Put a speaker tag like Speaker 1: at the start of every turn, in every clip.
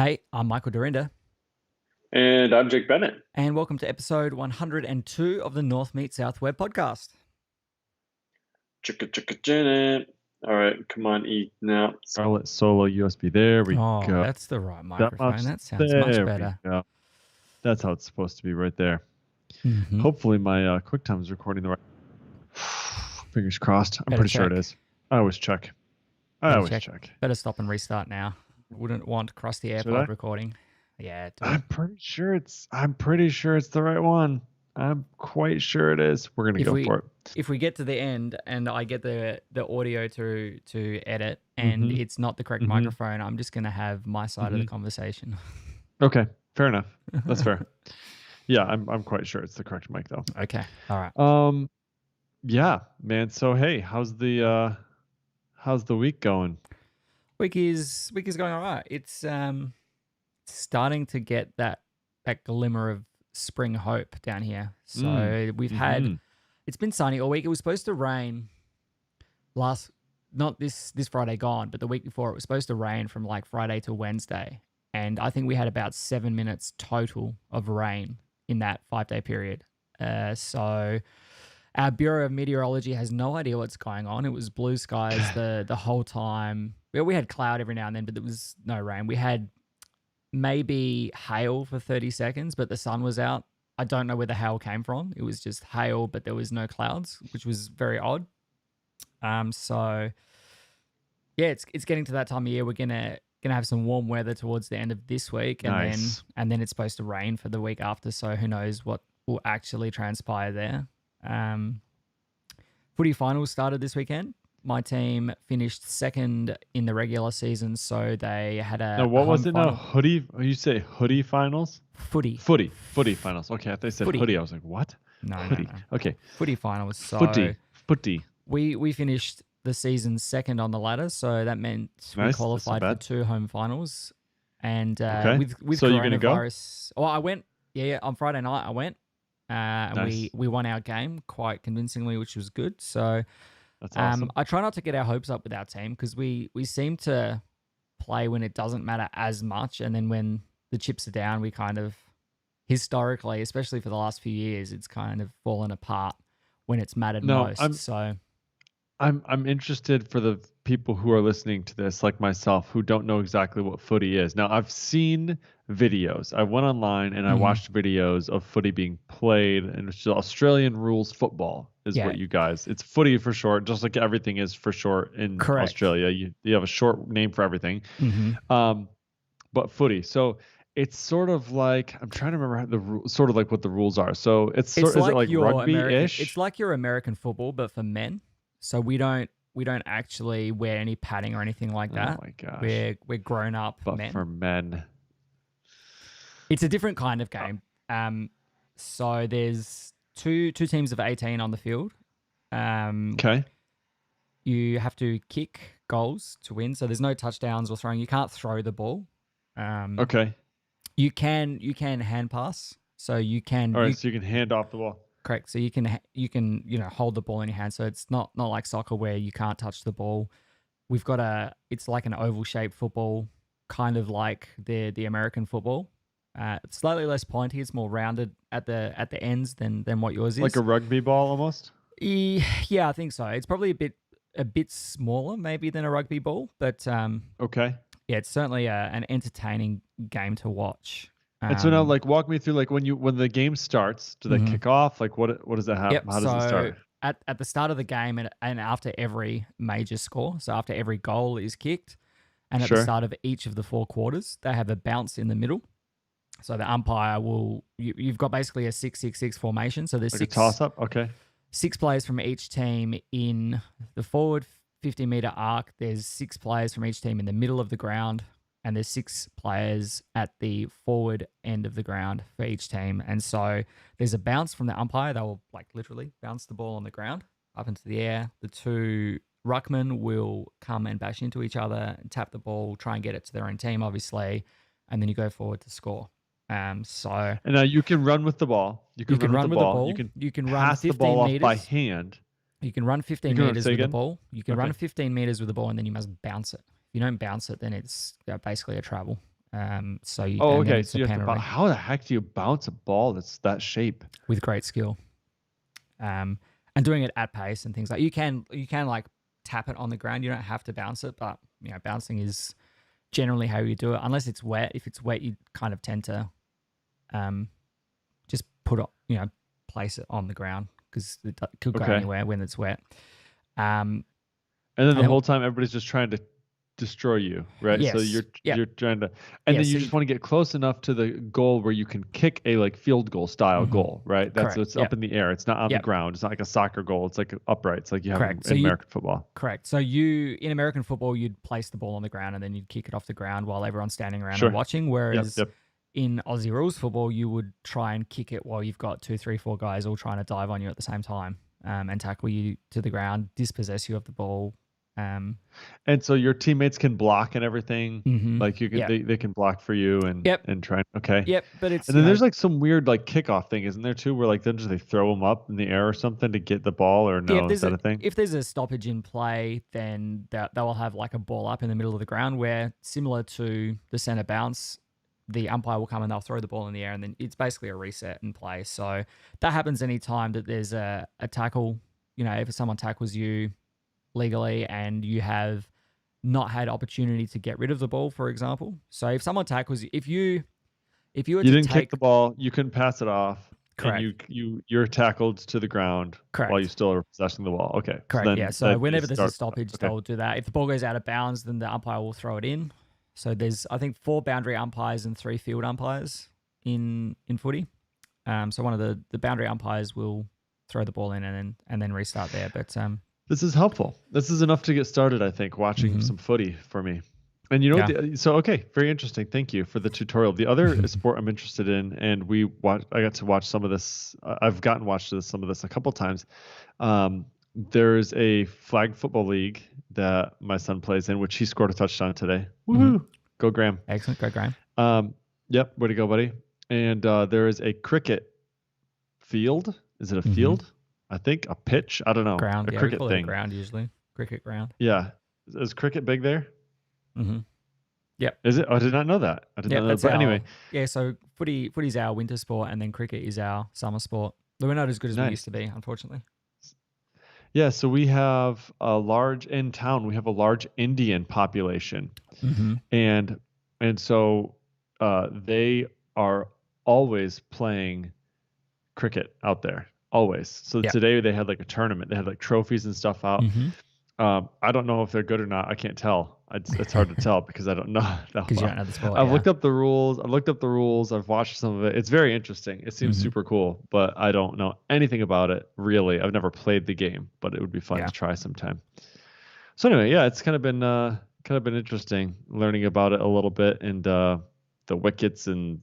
Speaker 1: Hey, I'm Michael Dorinda,
Speaker 2: And I'm Jake Bennett.
Speaker 1: and welcome to episode 102 of the North Meet South Web podcast.
Speaker 2: Chicka chicka Janet. All right, come on, eat now.
Speaker 3: Scarlett Solo USB. There we
Speaker 1: Oh,
Speaker 3: go.
Speaker 1: that's the right
Speaker 3: That
Speaker 1: microphone.
Speaker 3: much.
Speaker 1: That sounds much
Speaker 3: There
Speaker 1: better.
Speaker 3: we go. That's how it's supposed to be right there.
Speaker 1: Mhm.
Speaker 3: Hopefully my QuickTime is recording the right. Fingers crossed. I'm
Speaker 1: Better
Speaker 3: pretty sure it
Speaker 1: check.
Speaker 3: is. I always check.
Speaker 1: Better stop and restart now. Wouldn't want crusty
Speaker 3: Should
Speaker 1: AirPod
Speaker 3: I?
Speaker 1: recording. Yeah, do it.
Speaker 3: I'm pretty sure it's the right one. I'm quite sure it is. We're gonna go for it.
Speaker 1: If we get to the end and I get the audio to edit and
Speaker 3: Mhm.
Speaker 1: it's not the correct
Speaker 3: Mhm.
Speaker 1: microphone, I'm just gonna have my side of the
Speaker 3: Mhm.
Speaker 1: conversation.
Speaker 3: Okay, fair enough. That's fair. Yeah, I'm quite sure it's the correct mic though.
Speaker 1: Okay, all right.
Speaker 3: Yeah, man. So hey, how's the week going?
Speaker 1: Week is going all right. It's starting to get that glimmer of spring hope down here. So we've had
Speaker 3: Mhm.
Speaker 1: it's been sunny all week. It was supposed to rain not this Friday gone, but the week before it was supposed to rain from like Friday to Wednesday. And I think we had about 7 minutes total of rain in that 5-day period. So our Bureau of Meteorology has no idea what's going on. It was blue skies the whole time. Well, we had cloud every now and then, but there was no rain. We had maybe hail for 30 seconds, but the sun was out. I don't know where the hail came from. It was just hail, but there was no clouds, which was very odd. So yeah, it's getting to that time of year. We're gonna have some warm weather towards the end of this week, and
Speaker 3: Nice.
Speaker 1: then it's supposed to rain for the week after. So who knows what will actually transpire there. Footy finals started this weekend. My team finished second in the regular season, so they had a
Speaker 3: Now, what
Speaker 1: a
Speaker 3: was
Speaker 1: home
Speaker 3: it now?
Speaker 1: final.
Speaker 3: Hoodie? You say hoodie finals?
Speaker 1: Footy.
Speaker 3: Footy finals. Okay, I thought they said
Speaker 1: Footy.
Speaker 3: hoodie. I was like, what?
Speaker 1: No,
Speaker 3: Hoodie.
Speaker 1: no.
Speaker 3: Okay.
Speaker 1: Footy finals. So
Speaker 3: Footy.
Speaker 1: we finished the season second on the ladder, so that meant we
Speaker 3: Nice, that's not
Speaker 1: qualified for
Speaker 3: bad.
Speaker 1: 2 home finals. And
Speaker 3: Okay.
Speaker 1: with
Speaker 3: So you're gonna go?
Speaker 1: coronavirus, well, I went. Yeah, on Friday night I went, and
Speaker 3: Nice.
Speaker 1: we won our game quite convincingly, which was good. So
Speaker 3: That's awesome.
Speaker 1: I try not to get our hopes up with our team because we seem to play when it doesn't matter as much, and then when the chips are down, we kind of historically, especially for the last few years, it's kind of fallen apart when it's mattered
Speaker 3: No,
Speaker 1: most. So
Speaker 3: I'm interested for the people who are listening to this, like myself, who don't know exactly what footy is. Now, I've seen videos. I went online and I
Speaker 1: Mhm.
Speaker 3: watched videos of footy being played, and it's Australian rules football is
Speaker 1: Yeah.
Speaker 3: what you guys. It's footy for short, just like everything is for short in
Speaker 1: Correct.
Speaker 3: Australia. You have a short name for everything.
Speaker 1: Mhm.
Speaker 3: But footy. So it's sort of like I'm trying to remember how sort of like what the rules are. So is it like
Speaker 1: your
Speaker 3: rugby-ish?
Speaker 1: It's like your American football, but for men. So we don't actually wear any padding or anything like that.
Speaker 3: Oh my gosh.
Speaker 1: We're grown up
Speaker 3: But
Speaker 1: men.
Speaker 3: for men.
Speaker 1: It's a different kind of game. So there's two teams of 18 on the field.
Speaker 3: Okay.
Speaker 1: You have to kick goals to win. So there's no touchdowns or throwing. You can't throw the ball.
Speaker 3: Okay.
Speaker 1: You can hand pass. So you can.
Speaker 3: All right. So you can hand off the ball.
Speaker 1: Correct. So you can hold the ball in your hand. So it's not like soccer where you can't touch the ball. We've got it's like an oval shaped football, kind of like the American football. It's slightly less pointy. It's more rounded at the ends than what yours is.
Speaker 3: Like a rugby ball almost?
Speaker 1: Yeah, I think so. It's probably a bit smaller maybe than a rugby ball, but
Speaker 3: Okay.
Speaker 1: yeah, it's certainly an entertaining game to watch.
Speaker 3: And so now, like, walk me through, like, when the game starts, do they
Speaker 1: Mhm.
Speaker 3: kick off? Like, what does that happen?
Speaker 1: Yep.
Speaker 3: How does it start?
Speaker 1: At the start of the game and after every major score, so after every goal is kicked, and at the
Speaker 3: Sure.
Speaker 1: start of each of the 4 quarters, they have a bounce in the middle. So the umpire you've got basically a 6-6-6 formation. So there's
Speaker 3: Like a toss-up? Okay.
Speaker 1: 6 players from each team in the forward 50-meter arc. There's 6 players from each team in the middle of the ground, and there's 6 players at the forward end of the ground for each team. And so there's a bounce from the umpire. They will like literally bounce the ball on the ground up into the air. The 2 ruckmen will come and bash into each other and tap the ball, try and get it to their own team, obviously, and then you go forward to score.
Speaker 3: And now you can run with the ball. You can run with the ball. You can
Speaker 1: pass
Speaker 3: the ball off by hand.
Speaker 1: You can run 15
Speaker 3: can
Speaker 1: meters
Speaker 3: say
Speaker 1: with the
Speaker 3: again?
Speaker 1: ball. You can run
Speaker 3: Okay.
Speaker 1: 15 meters with the ball, and then you must bounce it. If you don't bounce it, then it's basically a travel. So you,
Speaker 3: Oh,
Speaker 1: and then
Speaker 3: okay.
Speaker 1: it's
Speaker 3: So
Speaker 1: a
Speaker 3: you have to
Speaker 1: penalty
Speaker 3: how the heck do you bounce a ball that's that shape?
Speaker 1: with great skill. And doing it at pace and things like you can like tap it on the ground. You don't have to bounce it, but bouncing is generally how you do it. Unless it's wet. If it's wet, you kind of tend to just put it, place it on the ground because it could go
Speaker 3: Okay.
Speaker 1: anywhere when it's wet. Um,
Speaker 3: And then the
Speaker 1: and
Speaker 3: whole time everybody's just trying to destroy you, right? So
Speaker 1: yes, yep,
Speaker 3: you're trying to, and then
Speaker 1: so
Speaker 3: you just want to get close enough to the goal where you can kick a like field goal style goal, right? That's
Speaker 1: correct.
Speaker 3: it's up in the air. It's not on the
Speaker 1: Yep.
Speaker 3: ground. It's not like a soccer goal. It's like upright. It's like you have
Speaker 1: Correct.
Speaker 3: in American football.
Speaker 1: Correct. So in American football, you'd place the ball on the ground and then you'd kick it off the ground while everyone's standing around
Speaker 3: Sure.
Speaker 1: and watching. Whereas
Speaker 3: Yep.
Speaker 1: in Aussie rules football, you would try and kick it while you've got 2, 3, 4 guys all trying to dive on you at the same time and tackle you to the ground, dispossess you of the ball.
Speaker 3: And so your teammates can block and everything. Like you can,
Speaker 1: Yep.
Speaker 3: they can block for you and try. Okay.
Speaker 1: Yep. But it's
Speaker 3: And then there's like some weird like kickoff thing, isn't there too? Where like then they throw them up in the air or something to get the ball, or no? Is that a thing?
Speaker 1: If there's a stoppage in play, then they will have like a ball up in the middle of the ground where, similar to the center bounce, the umpire will come and they'll throw the ball in the air, and then it's basically a reset and play. So that happens anytime that there's a tackle. If someone tackles you legally and you have not had opportunity to get rid of the ball, for example. So if someone tackles you, if you were
Speaker 3: You didn't kick the ball, you couldn't pass it off.
Speaker 1: Correct.
Speaker 3: And you're tackled to the ground while you still are possessing the ball. Okay.
Speaker 1: Correct. So whenever there's a stoppage, they'll do that. If the ball goes out of bounds, then the umpire will throw it in. So there's, I think, 4 boundary umpires and 3 field umpires in footy. So one of the boundary umpires will throw the ball in and then restart there. But
Speaker 3: this is helpful. This is enough to get started, I think, watching some footy for me. And okay, very interesting. Thank you for the tutorial. The other sport I'm interested in, and I got to watch some of this. I've gotten watched some of this a couple times. There's a flag football league that my son plays in, which he scored a touchdown today. Woohoo! Go Graham!
Speaker 1: Excellent, go Graham.
Speaker 3: Yep, way to go, buddy. And there is a cricket field. Is it a field? I think a pitch. I don't know.
Speaker 1: Ground.
Speaker 3: A cricket thing.
Speaker 1: Ground usually. Cricket ground.
Speaker 3: Yeah. Is cricket big there?
Speaker 1: Yep.
Speaker 3: Is it? Oh, I did not know that. I did not know that. But anyway.
Speaker 1: Yeah, so footy's our winter sport and then cricket is our summer sport. We're not as good as we used to be, unfortunately.
Speaker 3: Yeah, so we have a large Indian population. And so they are always playing cricket out there. Always. So today they had like a tournament. They had like trophies and stuff out. I don't know if they're good or not. I can't tell. It's hard to tell because I don't know.
Speaker 1: Because you don't know the sport.
Speaker 3: I've looked up the rules. I've watched some of it. It's very interesting. It seems super cool, but I don't know anything about it really. I've never played the game, but it would be fun to try sometime. So anyway, it's kind of been interesting learning about it a little bit, and the wickets and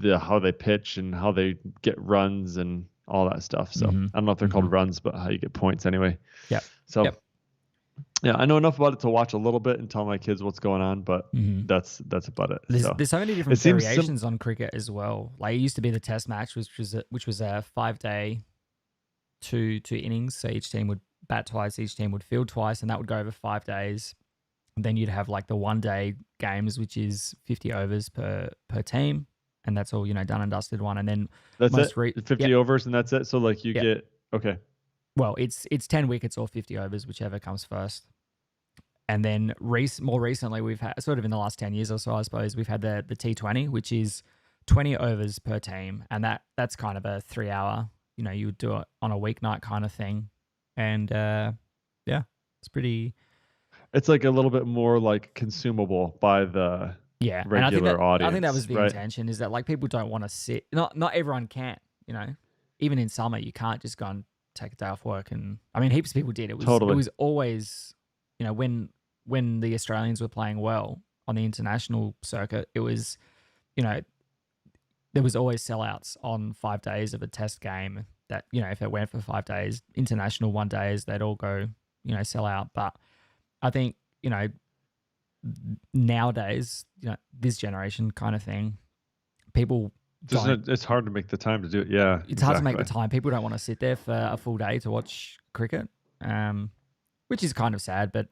Speaker 3: how they pitch and how they get runs and all that stuff. So I don't know if they're called runs, but how you get points anyway.
Speaker 1: Yeah.
Speaker 3: So yeah, I know enough about it to watch a little bit and tell my kids what's going on, but that's about it.
Speaker 1: There's so many different variations on cricket as well. Like it used to be the Test match, which was a 5-day, two innings. So each team would bat twice, each team would field twice, and that would go over 5 days. And then you'd have like the 1-day games, which is 50 overs per team, and that's all done and dusted one. And then
Speaker 3: that's it. 50 overs, and that's it. So like you get okay.
Speaker 1: Well, it's 10 wickets or 50 overs, whichever comes first. And then more recently, we've had, sort of in the last 10 years or so, I suppose, we've had the T20, which is 20 overs per team. And that's kind of a 3-hour, you would do it on a weeknight kind of thing. And it's pretty... It's
Speaker 3: like a little bit more like consumable by the regular audience.
Speaker 1: I think that was the intention, is that like people don't want to sit. Not everyone can, even in summer, you can't just go and take a day off work. And I mean, heaps of people did. It was always, when the Australians were playing well on the international circuit, it was, there was always sellouts on 5 days of a test game that, if it went for 5 days, international 1 days, they'd all go, sell out. But I think, nowadays, this generation kind of thing, people
Speaker 3: it's hard to make the time to do it. Yeah.
Speaker 1: It's hard to make the time. People don't want to sit there for a full day to watch cricket, which is kind of sad. But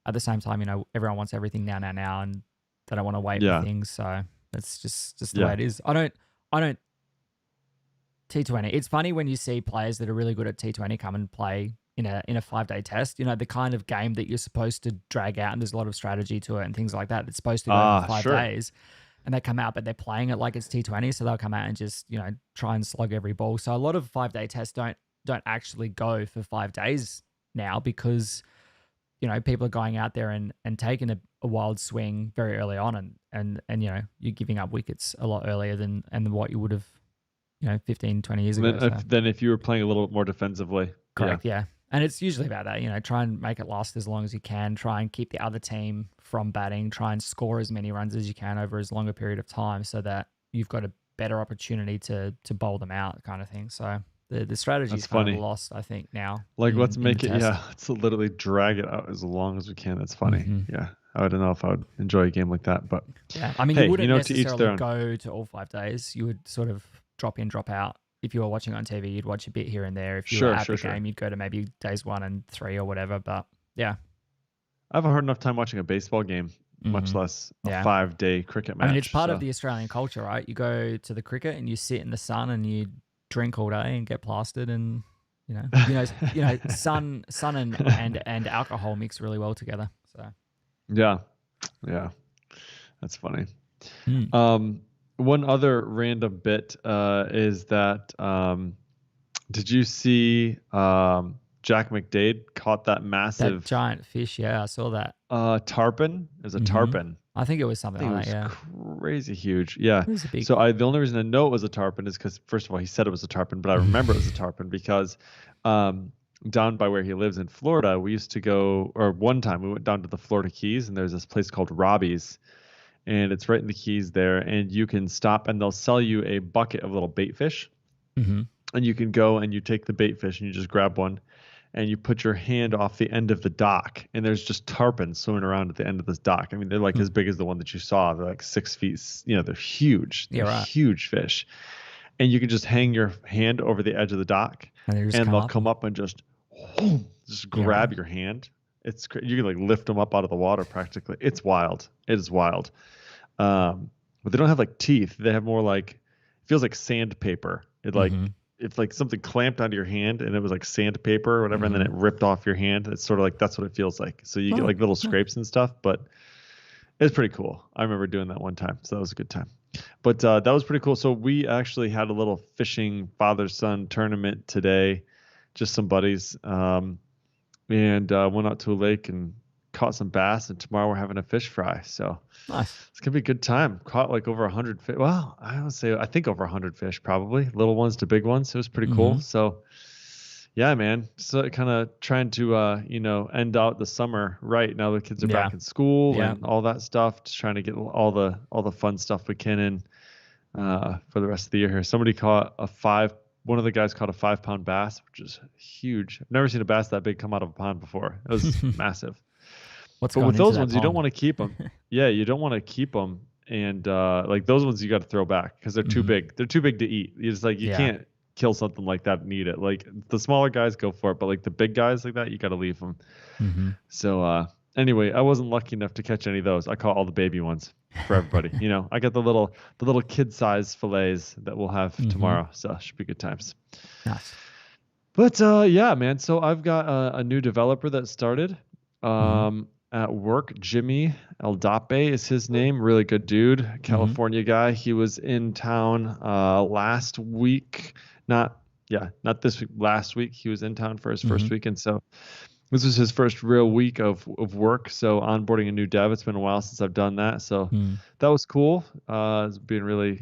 Speaker 1: at the same time, everyone wants everything now. And They don't want to wait for things. So that's just the way it is. I don't T20. It's funny when you see players that are really good at T20 come and play in a 5-day test. You know, the kind of game that you're supposed to drag out, and there's a lot of strategy to it and things like that. It's supposed to go for 5 days, and they come out, but they're playing it like it's T20, so they'll come out and just, you know, try and slug every ball. So a lot of 5-day tests don't actually go for 5 days now, because, you know, people are going out there and taking a wild swing very early on, and you know, you're giving up wickets a lot earlier than what you would have, you know, 15, 20 years ago.
Speaker 3: Then if you were playing a little more defensively.
Speaker 1: Correct, yeah. And it's usually about that, you know, try and make it last as long as you can, try and keep the other team from batting, try and score as many runs as you can over as long a period of time, so that you've got a better opportunity to bowl them out, kind of thing. So the strategy's kind of lost, I think, now.
Speaker 3: Like, let's make it, let's literally drag it out as long as we can. That's funny. Yeah. I don't know if I would enjoy a game like that, but
Speaker 1: yeah, I mean, you wouldn't necessarily go to all 5 days. You would sort of drop in, drop out. If you were watching on TV, you'd watch a bit here and there. If you were at the game, you'd go to maybe days 1 and 3 or whatever. But yeah,
Speaker 3: I have a hard enough time watching a baseball game, much less a 5-day cricket match.
Speaker 1: I mean, it's part of the Australian culture, right? You go to the cricket and you sit in the sun and you drink all day and get plastered, and you know, sun and alcohol mix really well together. So
Speaker 3: yeah, that's funny. One other random bit is that did you see Jack McDade caught that massive
Speaker 1: giant fish? Yeah, I saw that.
Speaker 3: Tarpon. It was a tarpon.
Speaker 1: I think it was something like that. Yeah,
Speaker 3: crazy huge. Yeah. So the only reason I know it was a tarpon is because, first of all, he said it was a tarpon, but I remember it was a tarpon because down by where he lives in Florida, we used to go, or one time we went down to the Florida Keys, and there's this place called Robbie's, and it's right in the Keys there, and you can stop and they'll sell you a bucket of little bait fish, and you can go and you take the bait fish and you just grab one and you put your hand off the end of the dock, and there's just tarpons swimming around at the end of this dock. I mean, they're like as big as the one that you saw. They're like 6 feet, you know, they're huge. They're huge fish. And you can just hang your hand over the edge of the dock, and they'll come up and just grab your hand. It's you can like lift them up out of the water practically. It's wild. It is wild. But they don't have like teeth. They have more like, it feels like sandpaper. It's like something clamped onto your hand, and it was like sandpaper or whatever, and then it ripped off your hand. It's sort of like, that's what it feels like. So you get like little scrapes and stuff, but it's pretty cool. I remember doing that one time, so that was a good time. But that was pretty cool. So we actually had a little fishing father-son tournament today, just some buddies, and went out to a lake and caught some bass, and tomorrow we're having a fish fry. So
Speaker 1: nice.
Speaker 3: It's gonna be a good time. Caught like over 100 fish. Well, I think over 100 fish, probably little ones to big ones. It was pretty cool. So yeah, man. So kind of trying to end out the summer right now. The kids are back in school and all that stuff. Just trying to get all the fun stuff we can in for the rest of the year here. One of the guys caught a 5-pound bass, which is huge. I've never seen a bass that big come out of a pond before. It was massive. But with those ones, you don't want to keep them. Yeah, you don't want to keep them. And like those ones, you got to throw back because they're too big. They're too big to eat. It's like you can't kill something like that and eat it. Like the smaller guys go for it, but like the big guys like that, you got to leave them. So anyway, I wasn't lucky enough to catch any of those. I caught all the baby ones for everybody. You know, I got the little kid-size fillets that we'll have tomorrow. So it should be good times.
Speaker 1: Nice.
Speaker 3: But yeah, man. So I've got a new developer that started. At work, Jimmy Eldape is his name. Really good dude, California guy. He was in town last week. Not this week. Last week he was in town for his first week, and so this was his first real week of work. So onboarding a new dev. It's been a while since I've done that, so that was cool. It's been really,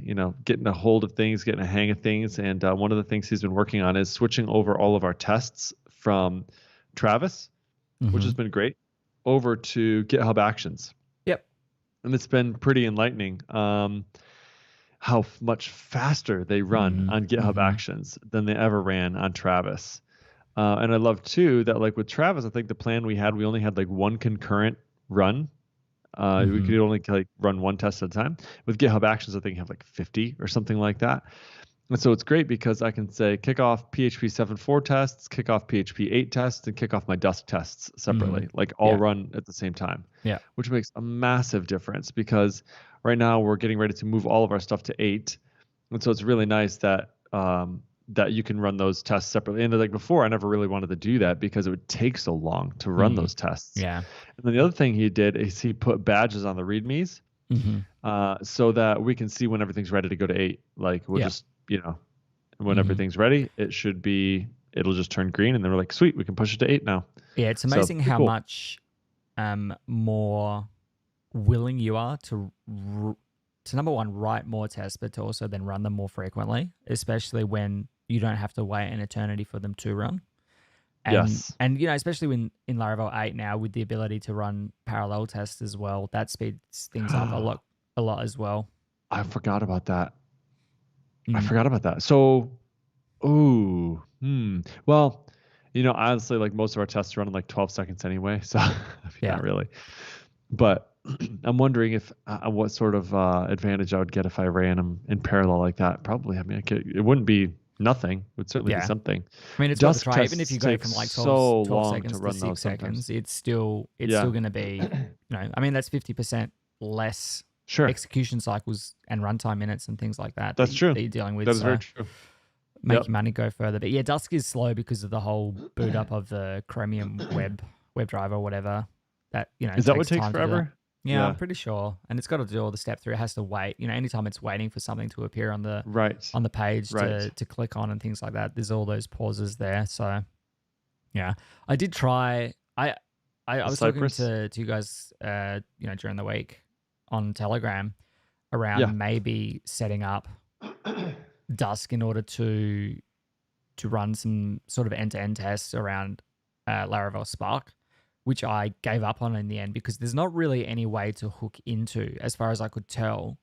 Speaker 3: getting a hold of things, getting a hang of things, and one of the things he's been working on is switching over all of our tests from Travis, which has been great, over to GitHub Actions. Yep. And it's been pretty enlightening how much faster they run on GitHub Actions than they ever ran on Travis. And I love too that like with Travis, I think the plan we only had like one concurrent run. We could only like run one test at a time. With GitHub Actions, I think you have like 50 or something like that. And so it's great because I can say kick off PHP 7.4 tests, kick off PHP 8 tests, and kick off my Dusk tests separately, like all run at the same time.
Speaker 1: Yeah.
Speaker 3: Which makes a massive difference because right now we're getting ready to move all of our stuff to 8. And so it's really nice that that you can run those tests separately. And like before, I never really wanted to do that because it would take so long to run those tests.
Speaker 1: Yeah.
Speaker 3: And then the other thing he did is he put badges on the READMEs so that we can see when everything's ready to go to 8. Like we'll just, when everything's ready, it'll just turn green. And then we're like, sweet, we can push it to 8 now.
Speaker 1: Yeah, it's amazing how much more willing you are to number one, write more tests, but to also then run them more frequently, especially when you don't have to wait an eternity for them to run. And, and especially when in Laravel 8 now with the ability to run parallel tests as well, that speeds things up a lot as well.
Speaker 3: I forgot about that. So, well, honestly, like most of our tests run in like 12 seconds anyway, so not really. But I'm wondering if what sort of advantage I would get if I ran them in parallel like that. Probably, it wouldn't be nothing. It would certainly be something.
Speaker 1: I mean, it's worth a try. Even if you go from like 12 seconds to 6 seconds, it's still going to be, I mean, that's 50% less execution cycles and runtime minutes and things like that.
Speaker 3: That's true.
Speaker 1: That you're dealing with.
Speaker 3: That's very true.
Speaker 1: Make your money go further. But yeah, Dusk is slow because of the whole boot up of the Chromium WebDriver or whatever. That
Speaker 3: is that what takes forever?
Speaker 1: Yeah, I'm pretty sure. And it's got to do all the step through. It has to wait. Anytime it's waiting for something to appear on the page to click on and things like that, there's all those pauses there. So yeah, I did try. I was talking to you guys, during the week on Telegram around maybe setting up Dusk in order to run some sort of end-to-end tests around Laravel Spark, which I gave up on in the end because there's not really any way to hook into, as far as I could tell,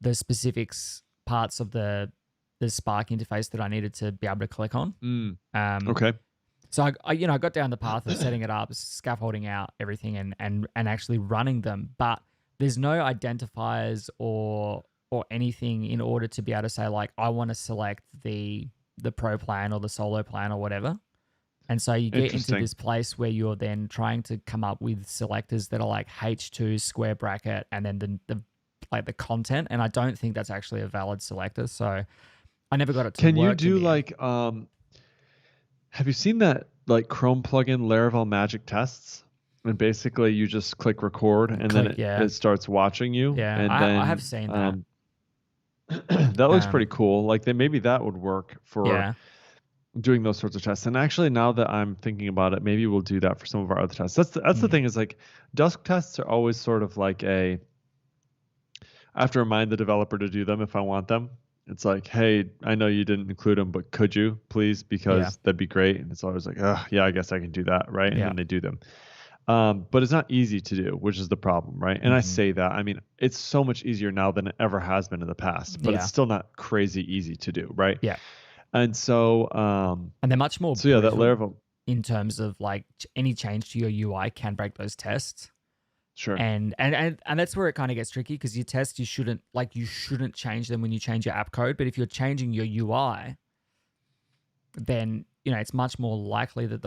Speaker 1: the specifics parts of the Spark interface that I needed to be able to click on.
Speaker 3: Okay.
Speaker 1: So I got down the path of setting it up, scaffolding out everything, and actually running them, but there's no identifiers or anything in order to be able to say like I want to select the pro plan or the solo plan or whatever. And so you get into this place where you're then trying to come up with selectors that are like H2 square bracket and then the content. And I don't think that's actually a valid selector. So I never got it to work.
Speaker 3: Can you do like, have you seen that like Chrome plugin Laravel Magic Tests? And basically you just click record and then it starts watching you.
Speaker 1: Yeah,
Speaker 3: and
Speaker 1: I have seen that.
Speaker 3: That looks pretty cool. Like maybe that would work for doing those sorts of tests. And actually, now that I'm thinking about it, maybe we'll do that for some of our other tests. That's the thing is like Dusk tests are always sort of like I have to remind the developer to do them if I want them. It's like, hey, I know you didn't include them, but could you please? Because that'd be great. And it's always like, oh, yeah, I guess I can do that, right? And then they do them. But it's not easy to do, which is the problem, right? And I say that, I mean, it's so much easier now than it ever has been in the past, but it's still not crazy easy to do, right?
Speaker 1: Yeah.
Speaker 3: And so,
Speaker 1: and they're much more.
Speaker 3: So yeah, that Laravel
Speaker 1: in terms of like any change to your UI can break those tests.
Speaker 3: Sure.
Speaker 1: And that's where it kind of gets tricky because your tests you shouldn't change them when you change your app code, but if you're changing your UI, then it's much more likely that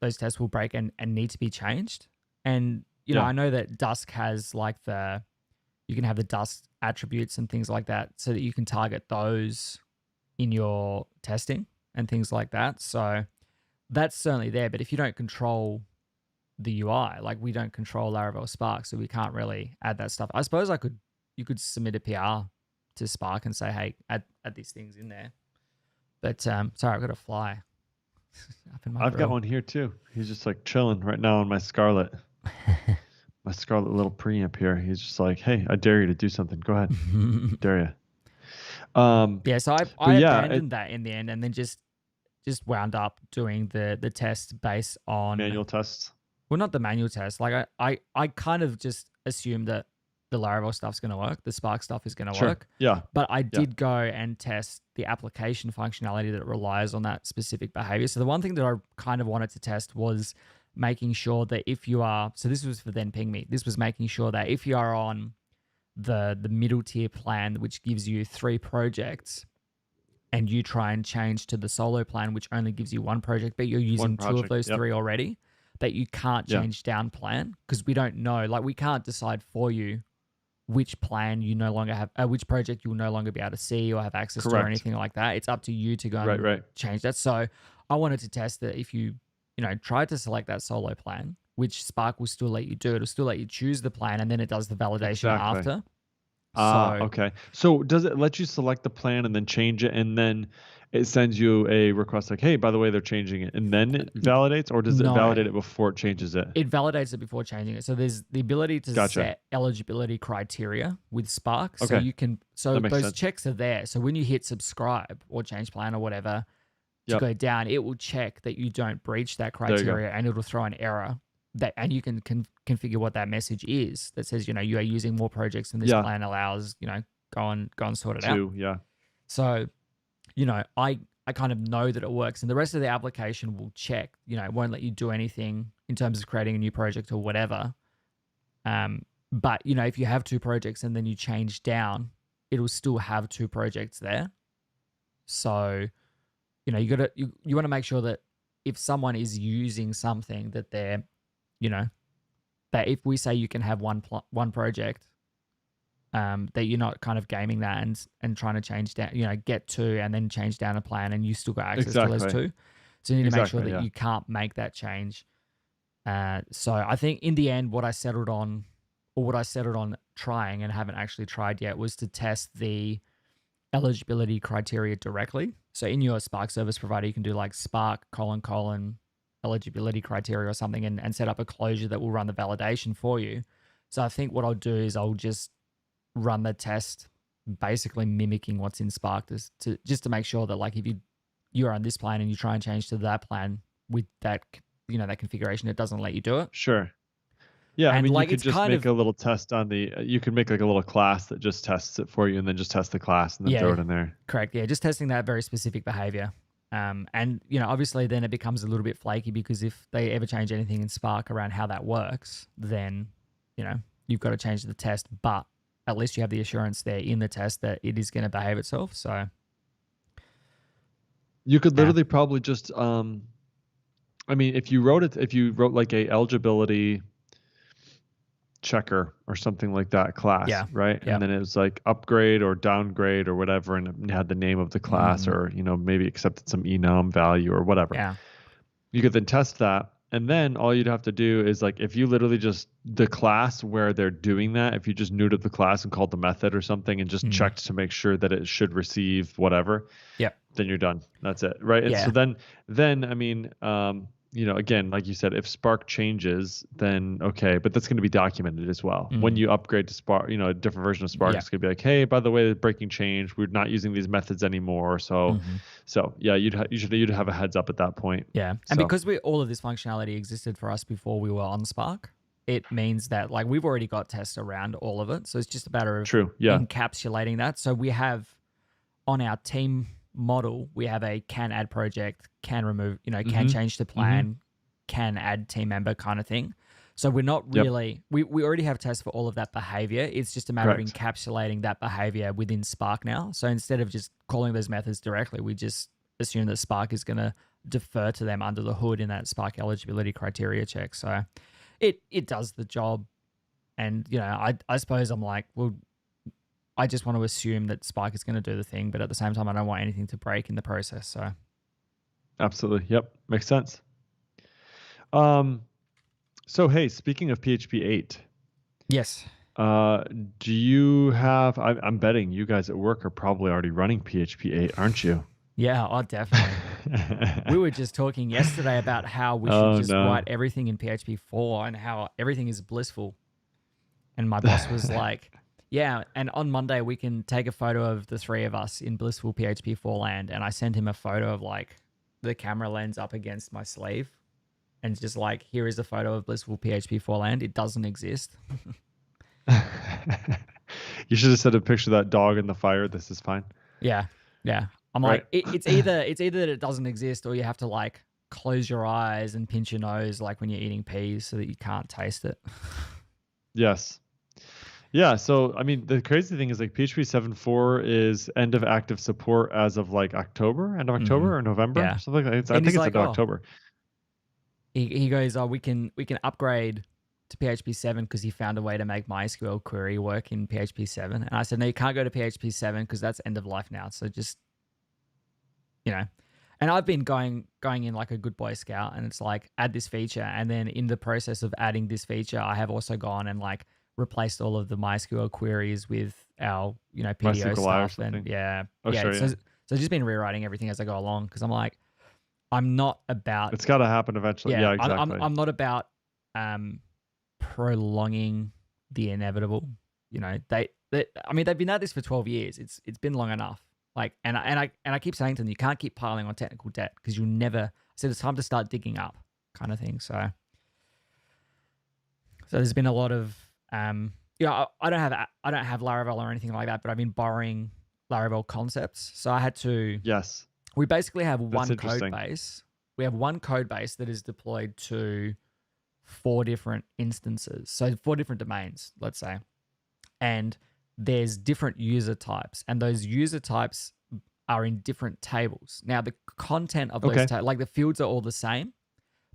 Speaker 1: those tests will break and need to be changed. And I know that Dusk has like you can have the Dusk attributes and things like that so that you can target those in your testing and things like that. So that's certainly there. But if you don't control the UI, like we don't control Laravel Spark, so we can't really add that stuff. I suppose you could submit a PR to Spark and say, hey, add these things in there. But sorry, I've got a fly up in my
Speaker 3: I've got one here too. He's just like chilling right now on my Scarlet. My Scarlet little preamp here. He's just like, hey, I dare you to do something. Go ahead. Dare you.
Speaker 1: So I abandoned that in the end and then just wound up doing the test based on
Speaker 3: manual tests.
Speaker 1: Well, not the manual test. Like I kind of just assumed that the Laravel stuff's going to work, the Spark stuff is going to work.
Speaker 3: Yeah.
Speaker 1: But I did go and test the application functionality that relies on that specific behavior. So the one thing that I kind of wanted to test was making sure that if you are, so this was for then Ping Me, this was making sure that if you are on the middle tier plan, which gives you 3 projects, and you try and change to the solo plan, which only gives you one project, but you're using two of
Speaker 3: project,
Speaker 1: those
Speaker 3: yep.
Speaker 1: 3 already, that you can't
Speaker 3: Yeah.
Speaker 1: change down plan because we don't know. Like, we can't decide for you which plan you no longer have, which project you'll no longer be able to see or have access to or
Speaker 3: Correct.
Speaker 1: anything like that. It's up to you to go and
Speaker 3: Right.
Speaker 1: change that. So I wanted to test that if you try to select that solo plan, which Spark will still let you do. It'll still let you choose the plan, and then it does the validation
Speaker 3: Exactly.
Speaker 1: after. So
Speaker 3: Okay. So does it let you select the plan and then change it, and then it sends you a request like, hey, by the way, they're changing it, and then it validates, or does it
Speaker 1: no,
Speaker 3: validate it before it changes it?
Speaker 1: it validates it before changing it. So there's the ability to
Speaker 3: Gotcha.
Speaker 1: set eligibility criteria with Spark. So
Speaker 3: Okay.
Speaker 1: you can, so
Speaker 3: That makes
Speaker 1: those
Speaker 3: sense.
Speaker 1: checks are there. So when you hit subscribe or change plan or whatever to
Speaker 3: Yep.
Speaker 1: go down, it will check that you don't breach that
Speaker 3: There you go.
Speaker 1: criteria, and it'll throw an error that, and you can configure what that message is that says, you are using more projects than this
Speaker 3: Yeah.
Speaker 1: plan allows, go and sort it out.
Speaker 3: Yeah.
Speaker 1: So, I kind of know that it works, and the rest of the application will check, it won't let you do anything in terms of creating a new project or whatever. But if you have 2 projects and then you change down, it'll still have 2 projects there. So, you want to make sure that if someone is using something that they're, that if we say you can have one project, that you're not kind of gaming that and trying to change down, get 2 and then change down a plan, and you still got access to those 2. So you need to make sure that you can't make that change. So I think in the end, what I settled on trying and haven't actually tried yet was to test the eligibility criteria directly. So in your Spark service provider, you can do like Spark : eligibility criteria or something, and set up a closure that will run the validation for you. So I think what I'll do is I'll just run the test basically mimicking what's in Spark just to make sure that, like, if you're on this plan and you try and change to that plan with that, that configuration, it doesn't let you do it.
Speaker 3: Sure. Yeah,
Speaker 1: And
Speaker 3: I mean,
Speaker 1: like,
Speaker 3: you could
Speaker 1: it's
Speaker 3: just make a little test on the. You could make like a little class that just tests it for you, and then just test the class and then throw it in there.
Speaker 1: Correct. Yeah, just testing that very specific behavior. And obviously then it becomes a little bit flaky, because if they ever change anything in Spark around how that works, then you've got to change the test. But at least you have the assurance there in the test that it is going to behave itself. So
Speaker 3: you could literally probably just I mean, if you wrote like a eligibility checker or something like that class, right?
Speaker 1: Yeah.
Speaker 3: And then it was like upgrade or downgrade or whatever, and it had the name of the class, or maybe accepted some enum value or whatever.
Speaker 1: Yeah.
Speaker 3: You could then test that, and then all you'd have to do is, like, if you literally just the class where they're doing that, if you just neutered the class and called the method or something and just checked to make sure that it should receive whatever, then you're done. That's it, right? And so then I mean, again, like you said, if Spark changes, then okay, but that's going to be documented as well. When you upgrade to Spark, a different version of Spark, it's going to be like, hey, by the way, the breaking change, we're not using these methods anymore. So, yeah, you'd have a heads up at that point.
Speaker 1: Yeah, and because all of this functionality existed for us before we were on Spark, it means that, like, we've already got tests around all of it. So it's just a matter of encapsulating that. So we have on our team model, we have a can add project, can remove, can change the plan, can add team member kind of thing. So we're not really, we already have tests for all of that behavior. It's just a matter of encapsulating that behavior within Spark now. So instead of just calling those methods directly, we just assume that Spark is going to defer to them under the hood in that Spark eligibility criteria check. So it does the job. And, I suppose I'm like, well, I just want to assume that Spark is going to do the thing, but at the same time, I don't want anything to break in the process. So,
Speaker 3: absolutely, yep, makes sense. So hey, speaking of PHP 8,
Speaker 1: yes.
Speaker 3: Do you have? I'm betting you guys at work are probably already running PHP 8, aren't you?
Speaker 1: Yeah, definitely. We were just talking yesterday about how we should just write everything in PHP 4 and how everything is blissful. And my boss was like, yeah, and on Monday we can take a photo of the 3 of us in blissful PHP 4 land. And I sent him a photo of, like, the camera lens up against my sleeve. And just like, here is a photo of blissful PHP 4 land. It doesn't exist.
Speaker 3: You should have sent a picture of that dog in the fire. This is fine.
Speaker 1: Yeah. I'm like, it's either that it doesn't exist, or you have to, like, close your eyes and pinch your nose like when you're eating peas so that you can't taste it.
Speaker 3: Yes. Yeah, so I mean, the crazy thing is like PHP 7.4 is end of active support as of like October, end of October or November,
Speaker 1: Yeah.
Speaker 3: something like that. I
Speaker 1: And
Speaker 3: think
Speaker 1: he's
Speaker 3: it's
Speaker 1: like,
Speaker 3: end of
Speaker 1: oh,
Speaker 3: October.
Speaker 1: he goes, oh, we can upgrade to PHP 7 because he found a way to make MySQL query work in PHP 7. And I said, no, you can't go to PHP 7 because that's end of life now. So just, you know. And I've been going in like a good Boy Scout, and it's like add this feature, and then in the process of adding this feature, I have also gone and like replaced all of the MySQL queries with our PDO
Speaker 3: MySQLi or
Speaker 1: stuff, and
Speaker 3: something.
Speaker 1: yeah.
Speaker 3: Sure,
Speaker 1: So I've just been rewriting everything as I go along because I'm like, I'm not about
Speaker 3: it's got to happen eventually. Yeah, exactly.
Speaker 1: I'm not about prolonging the inevitable. They I mean they've been at this for 12 years. It's been long enough. Like and I keep saying to them, you can't keep piling on technical debt because you'll never. I said it's time to start digging up, kind of thing. So there's been a lot of I don't have Laravel or anything like that, but I've been borrowing Laravel concepts. So I had to.
Speaker 3: Yes.
Speaker 1: We basically have one code
Speaker 3: interesting.
Speaker 1: base. We have one code base that is deployed to 4 different instances. So 4 different domains, let's say. And there's different user types, and those user types are in different tables. Now, the content of those like the fields are all the same,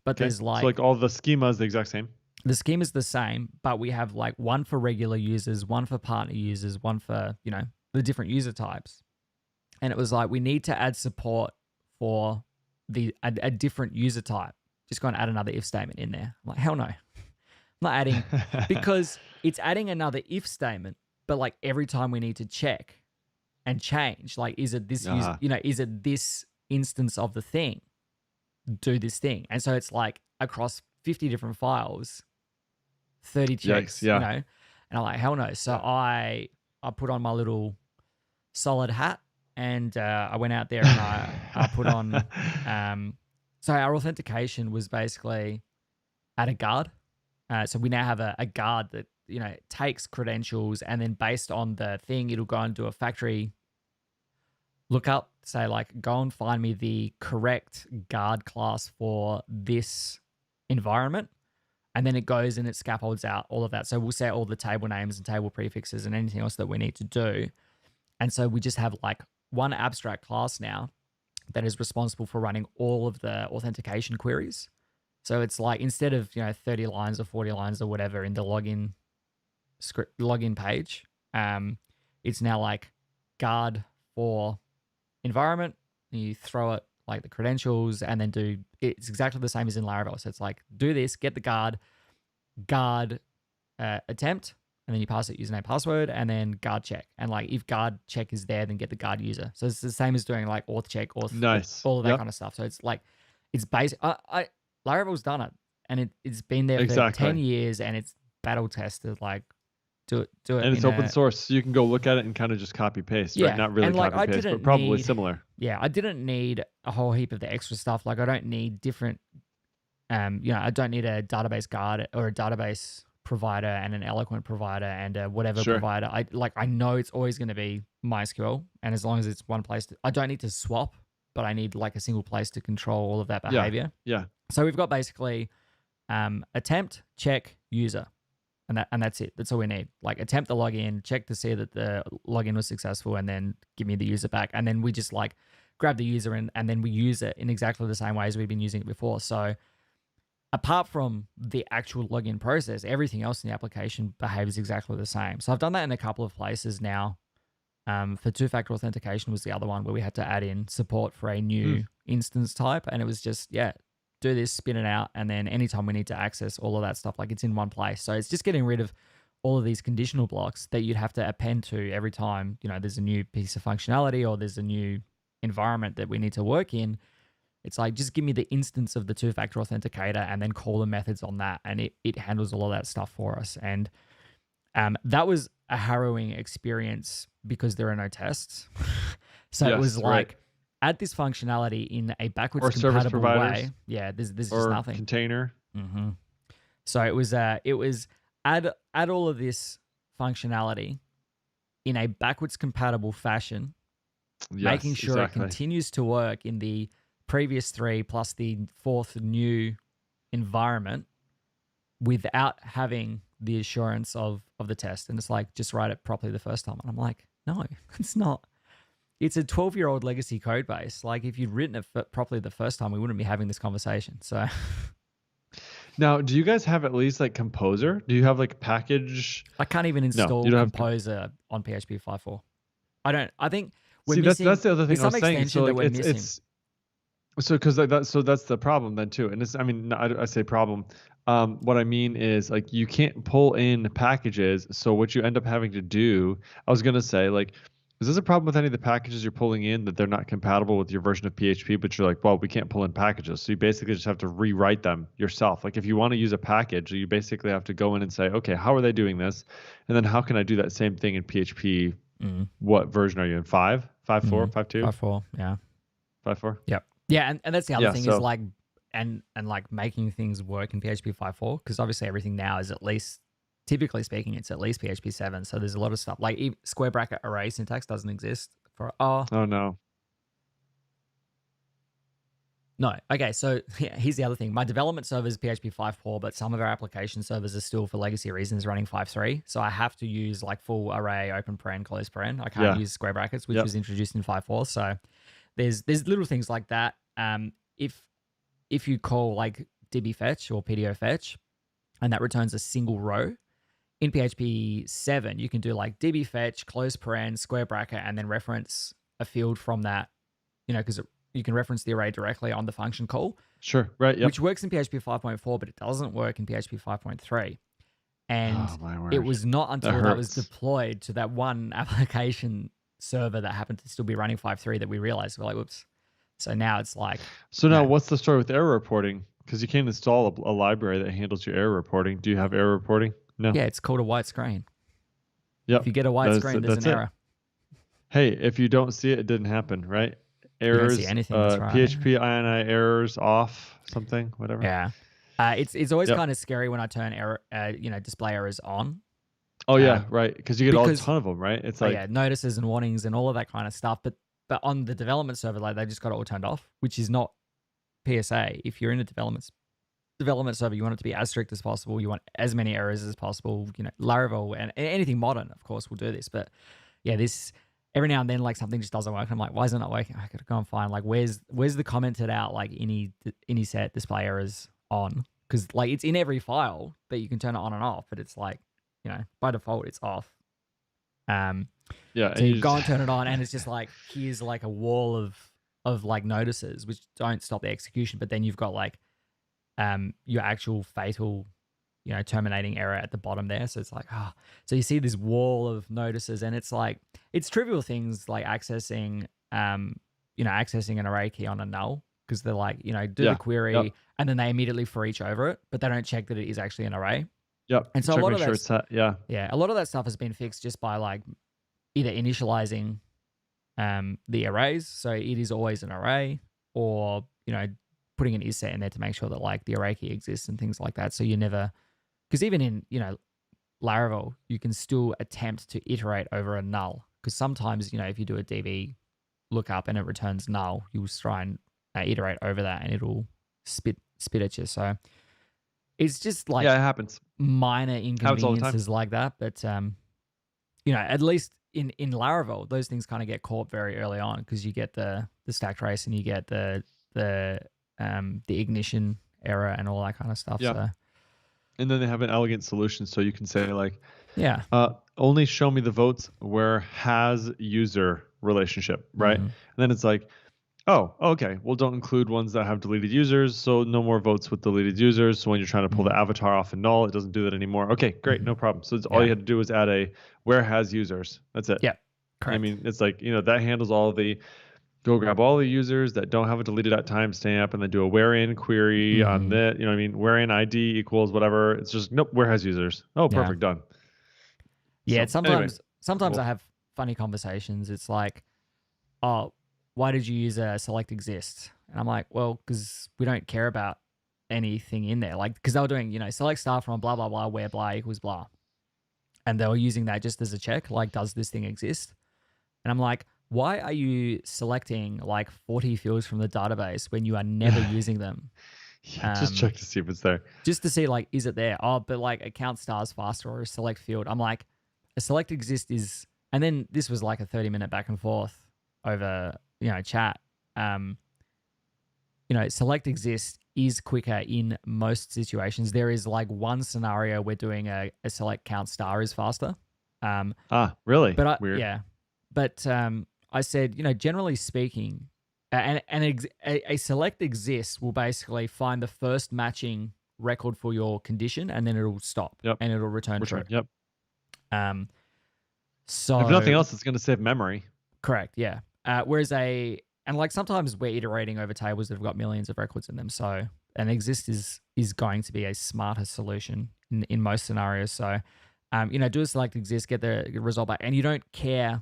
Speaker 1: but there's like,
Speaker 3: so like all the schema is the exact same.
Speaker 1: The schema is the same, but we have like one for regular users, one for partner users, one for, the different user types. And it was like, we need to add support for a different user type. Just go and add another if statement in there. I'm like, hell no. I'm not adding, because it's adding another if statement, but like every time we need to check and change, like, is it this is it this instance of the thing? Do this thing. And so it's like across 50 different files, 30 checks, and I'm like, hell no. So I put on my little solid hat, and I went out there and I put on so our authentication was basically add a guard. So we now have a guard that takes credentials, and then based on the thing, it'll go and do a factory lookup, say like, go and find me the correct guard class for this environment. And then it goes and it scaffolds out all of that. So we'll set all the table names and table prefixes and anything else that we need to do. And so we just have like one abstract class now that is responsible for running all of the authentication queries. So it's like, instead of 30 lines or 40 lines or whatever in the login script, login page, it's now like guard for environment. And you throw it like the credentials, and then it's exactly the same as in Laravel. So it's like, do this, get the guard attempt, and then you pass it username, password, and then guard check. And like, if guard check is there, then get the guard user. So it's the same as doing like auth check, all of that kind of stuff. So it's like, it's basic. Laravel's done it, and it's been there for 10 years, and it's battle tested. Like, do it.
Speaker 3: And it's open source, so you can go look at it and kind of just copy paste, right? Not really copy paste, but probably similar.
Speaker 1: Yeah, I didn't need a whole heap of the extra stuff. Like, I don't need different, I don't need a database guard or a database provider and an Eloquent provider and a whatever provider. I know it's always going to be MySQL, and as long as it's one place, I don't need to swap, but I need like a single place to control all of that behavior.
Speaker 3: Yeah.
Speaker 1: So we've got basically attempt, check, user. And that's it. That's all we need. Like, attempt the login, check to see that the login was successful, and then give me the user back. And then we just like grab the user and then we use it in exactly the same way as we've been using it before. So apart from the actual login process, everything else in the application behaves exactly the same. So I've done that in a couple of places now. For two-factor authentication was the other one where we had to add in support for a new instance type. And it was just, do this, spin it out, and then anytime we need to access all of that stuff, like, it's in one place. So it's just getting rid of all of these conditional blocks that you'd have to append to every time, there's a new piece of functionality or there's a new environment that we need to work in. It's like, just give me the instance of the two-factor authenticator and then call the methods on that, and it handles all of that stuff for us. And that was a harrowing experience because there are no tests. So it was like, add this functionality in a backwards compatible way. Yeah, there's just nothing.
Speaker 3: Container.
Speaker 1: Mm-hmm. So it was add all of this functionality in a backwards compatible fashion, making sure it continues to work in the previous 3 plus the 4th new environment without having the assurance of the test, and it's like, just write it properly the first time. And I'm like, no, it's not. It's a 12-year-old legacy code base. Like, if you'd written it properly the first time, we wouldn't be having this conversation. So
Speaker 3: Now, do you guys have at least like Composer? Do you have like package?
Speaker 1: I can't even
Speaker 3: No,
Speaker 1: install
Speaker 3: you don't have.
Speaker 1: Composer on PHP 5.4. I don't. I think we're
Speaker 3: See,
Speaker 1: missing.
Speaker 3: that's the other thing
Speaker 1: There's
Speaker 3: I was
Speaker 1: some
Speaker 3: saying.
Speaker 1: extension
Speaker 3: So
Speaker 1: that
Speaker 3: like
Speaker 1: we're missing.
Speaker 3: it's so because like that. So that's the problem then too. And this, I mean, I say problem. What I mean is like you can't pull in packages. So what you end up having to do, I was gonna say like, is this a problem with any of the packages you're pulling in that they're not compatible with your version of PHP? But you're like, well, we can't pull in packages. So you basically just have to rewrite them yourself. Like if you want to use a package, you basically have to go in and say, okay, how are they doing this? And then how can I do that same thing in PHP? What version are you in? 5, 5.4, 5.2?
Speaker 1: 5.4, yeah.
Speaker 3: 5.4?
Speaker 1: Yep. Yeah, and that's the other thing is
Speaker 3: so
Speaker 1: like, and like making things work in PHP 5.4, because obviously everything now is at least, typically speaking, it's at least PHP 7. So there's a lot of stuff like square bracket array syntax doesn't exist for
Speaker 3: oh no.
Speaker 1: No. Okay, so yeah, here's the other thing. My development server is PHP 5.4, but some of our application servers are still, for legacy reasons, running 5.3. So I have to use like full array, open paren, close paren. I can't use square brackets, which was introduced in 5.4. So there's little things like that. If you call like db fetch or pdo fetch, and that returns a single row, in PHP 7, you can do like db fetch, close paren, square bracket, and then reference a field from that, because you can reference the array directly on the function call.
Speaker 3: Sure, right, yep.
Speaker 1: Which works in PHP 5.4, but it doesn't work in PHP 5.3. And it was not until that was deployed to that one application server that happened to still be running 5.3 that we realized, we're like, whoops. So now it's like...
Speaker 3: So now what's the story with error reporting? Because you can't install a library that handles your error reporting. Do you have error reporting? No.
Speaker 1: Yeah, it's called a white screen.
Speaker 3: Yep.
Speaker 1: If you get a white screen, there's an error.
Speaker 3: Hey, if you don't see it, it didn't happen, right? Errors,
Speaker 1: you don't see anything, that's right.
Speaker 3: PHP INI errors off, something, whatever.
Speaker 1: Yeah. It's always kind of scary when I turn error, display errors on.
Speaker 3: Oh yeah, right. Because you get a ton of them, right? It's like
Speaker 1: notices and warnings and all of that kind of stuff. But on the development server, like they just got it all turned off, which is not PSA. If you're in a development server, you want it to be as strict as possible. You want as many errors as possible. Laravel and anything modern, of course, will do this. But yeah, this every now and then, like something just doesn't work. And I'm like, why is it not working? I gotta go and find like where's the commented out like any set display errors on, because like it's in every file that you can turn it on and off, but it's like by default it's off.
Speaker 3: Yeah.
Speaker 1: So you go and turn it on, and it's just like here's like a wall of like notices which don't stop the execution, but then you've got like your actual fatal terminating error at the bottom there. So it's like so you see this wall of notices, and it's like it's trivial things like accessing accessing an array key on a null, because they're like do the query and then they immediately for each over it, but they don't check that it is actually an array.
Speaker 3: Yep.
Speaker 1: And so a lot of
Speaker 3: that,
Speaker 1: a lot of that stuff has been fixed just by like either initializing the arrays, so it is always an array, or putting an isset in there to make sure that like the array key exists and things like that. So you never, because even in Laravel, you can still attempt to iterate over a null, because sometimes if you do a DB lookup and it returns null, you'll try and iterate over that and it'll spit at you. So it's just like
Speaker 3: it happens.
Speaker 1: Minor inconveniences like that, but at least in Laravel, those things kind of get caught very early on, because you get the stack trace and you get the ignition error and all that kind of stuff.
Speaker 3: Yeah.
Speaker 1: So.
Speaker 3: And then they have an elegant solution, so you can say like, only show me the votes where has user relationship, right? And then it's like, oh, okay, well, don't include ones that have deleted users, so no more votes with deleted users. So when you're trying to pull the avatar off a null, it doesn't do that anymore. Okay, great, no problem. So all you had to do was add a where has users. That's it.
Speaker 1: Yeah, correct.
Speaker 3: I mean, it's like, that handles all the, go grab all the users that don't have a deleted at timestamp and then do a where in query on that, where in ID equals whatever. It's just, nope, where has users. Oh, perfect, done.
Speaker 1: Yeah,
Speaker 3: so,
Speaker 1: sometimes
Speaker 3: cool.
Speaker 1: I have funny conversations. It's like, oh, why did you use a select exist? And I'm like, well, because we don't care about anything in there. Like, because they were doing, select star from blah, blah, blah, where blah equals blah. And they were using that just as a check, like, does this thing exist? And I'm like, why are you selecting like 40 fields from the database when you are never using them?
Speaker 3: Yeah, just check to see if it's there.
Speaker 1: Just to see like, is it there? Oh, but like a count stars faster or a select field. I'm like, a select exist is, and then this was like a 30-minute back and forth over, chat. Select exist is quicker in most situations. There is like one scenario where doing a select count star is faster.
Speaker 3: Really?
Speaker 1: But
Speaker 3: Weird.
Speaker 1: yeah, but I said, generally speaking, a select exists will basically find the first matching record for your condition, and then it'll stop.
Speaker 3: Yep.
Speaker 1: And it'll return true.
Speaker 3: Yep.
Speaker 1: So
Speaker 3: if nothing else, it's going to save memory.
Speaker 1: Correct. Yeah. Whereas like sometimes we're iterating over tables that have got millions of records in them. So an exist is going to be a smarter solution in most scenarios. So, do a select exist, get the result back, and you don't care.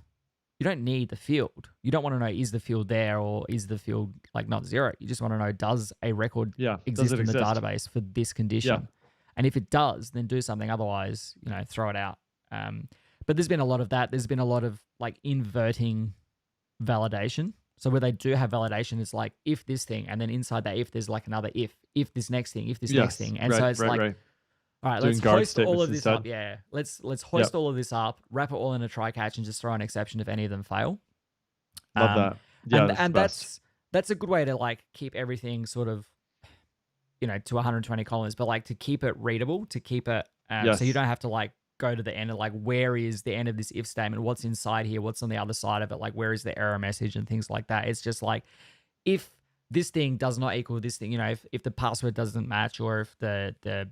Speaker 1: You don't need the field. You don't want to know, is the field there or is the field like not zero? You just want to know, does a record exist in the database for this condition?
Speaker 3: Yeah.
Speaker 1: And if it does, then do something. Otherwise, throw it out. But there's been a lot of that. There's been a lot of like inverting validation. So where they do have validation, it's like if this thing, and then inside that if there's like another if this next thing, if this next thing. And so it's like, all right, let's hoist all of this up. Yeah, let's hoist all of this up, wrap it all in a try catch, and just throw an exception if any of them fail.
Speaker 3: Love that. Yeah,
Speaker 1: and that's a good way to like keep everything sort of, to 120 columns, but like to keep it readable, to keep it so you don't have to like go to the end of like, where is the end of this if statement? What's inside here? What's on the other side of it? Like, where is the error message and things like that? It's just like, if this thing does not equal this thing, if the password doesn't match, or if the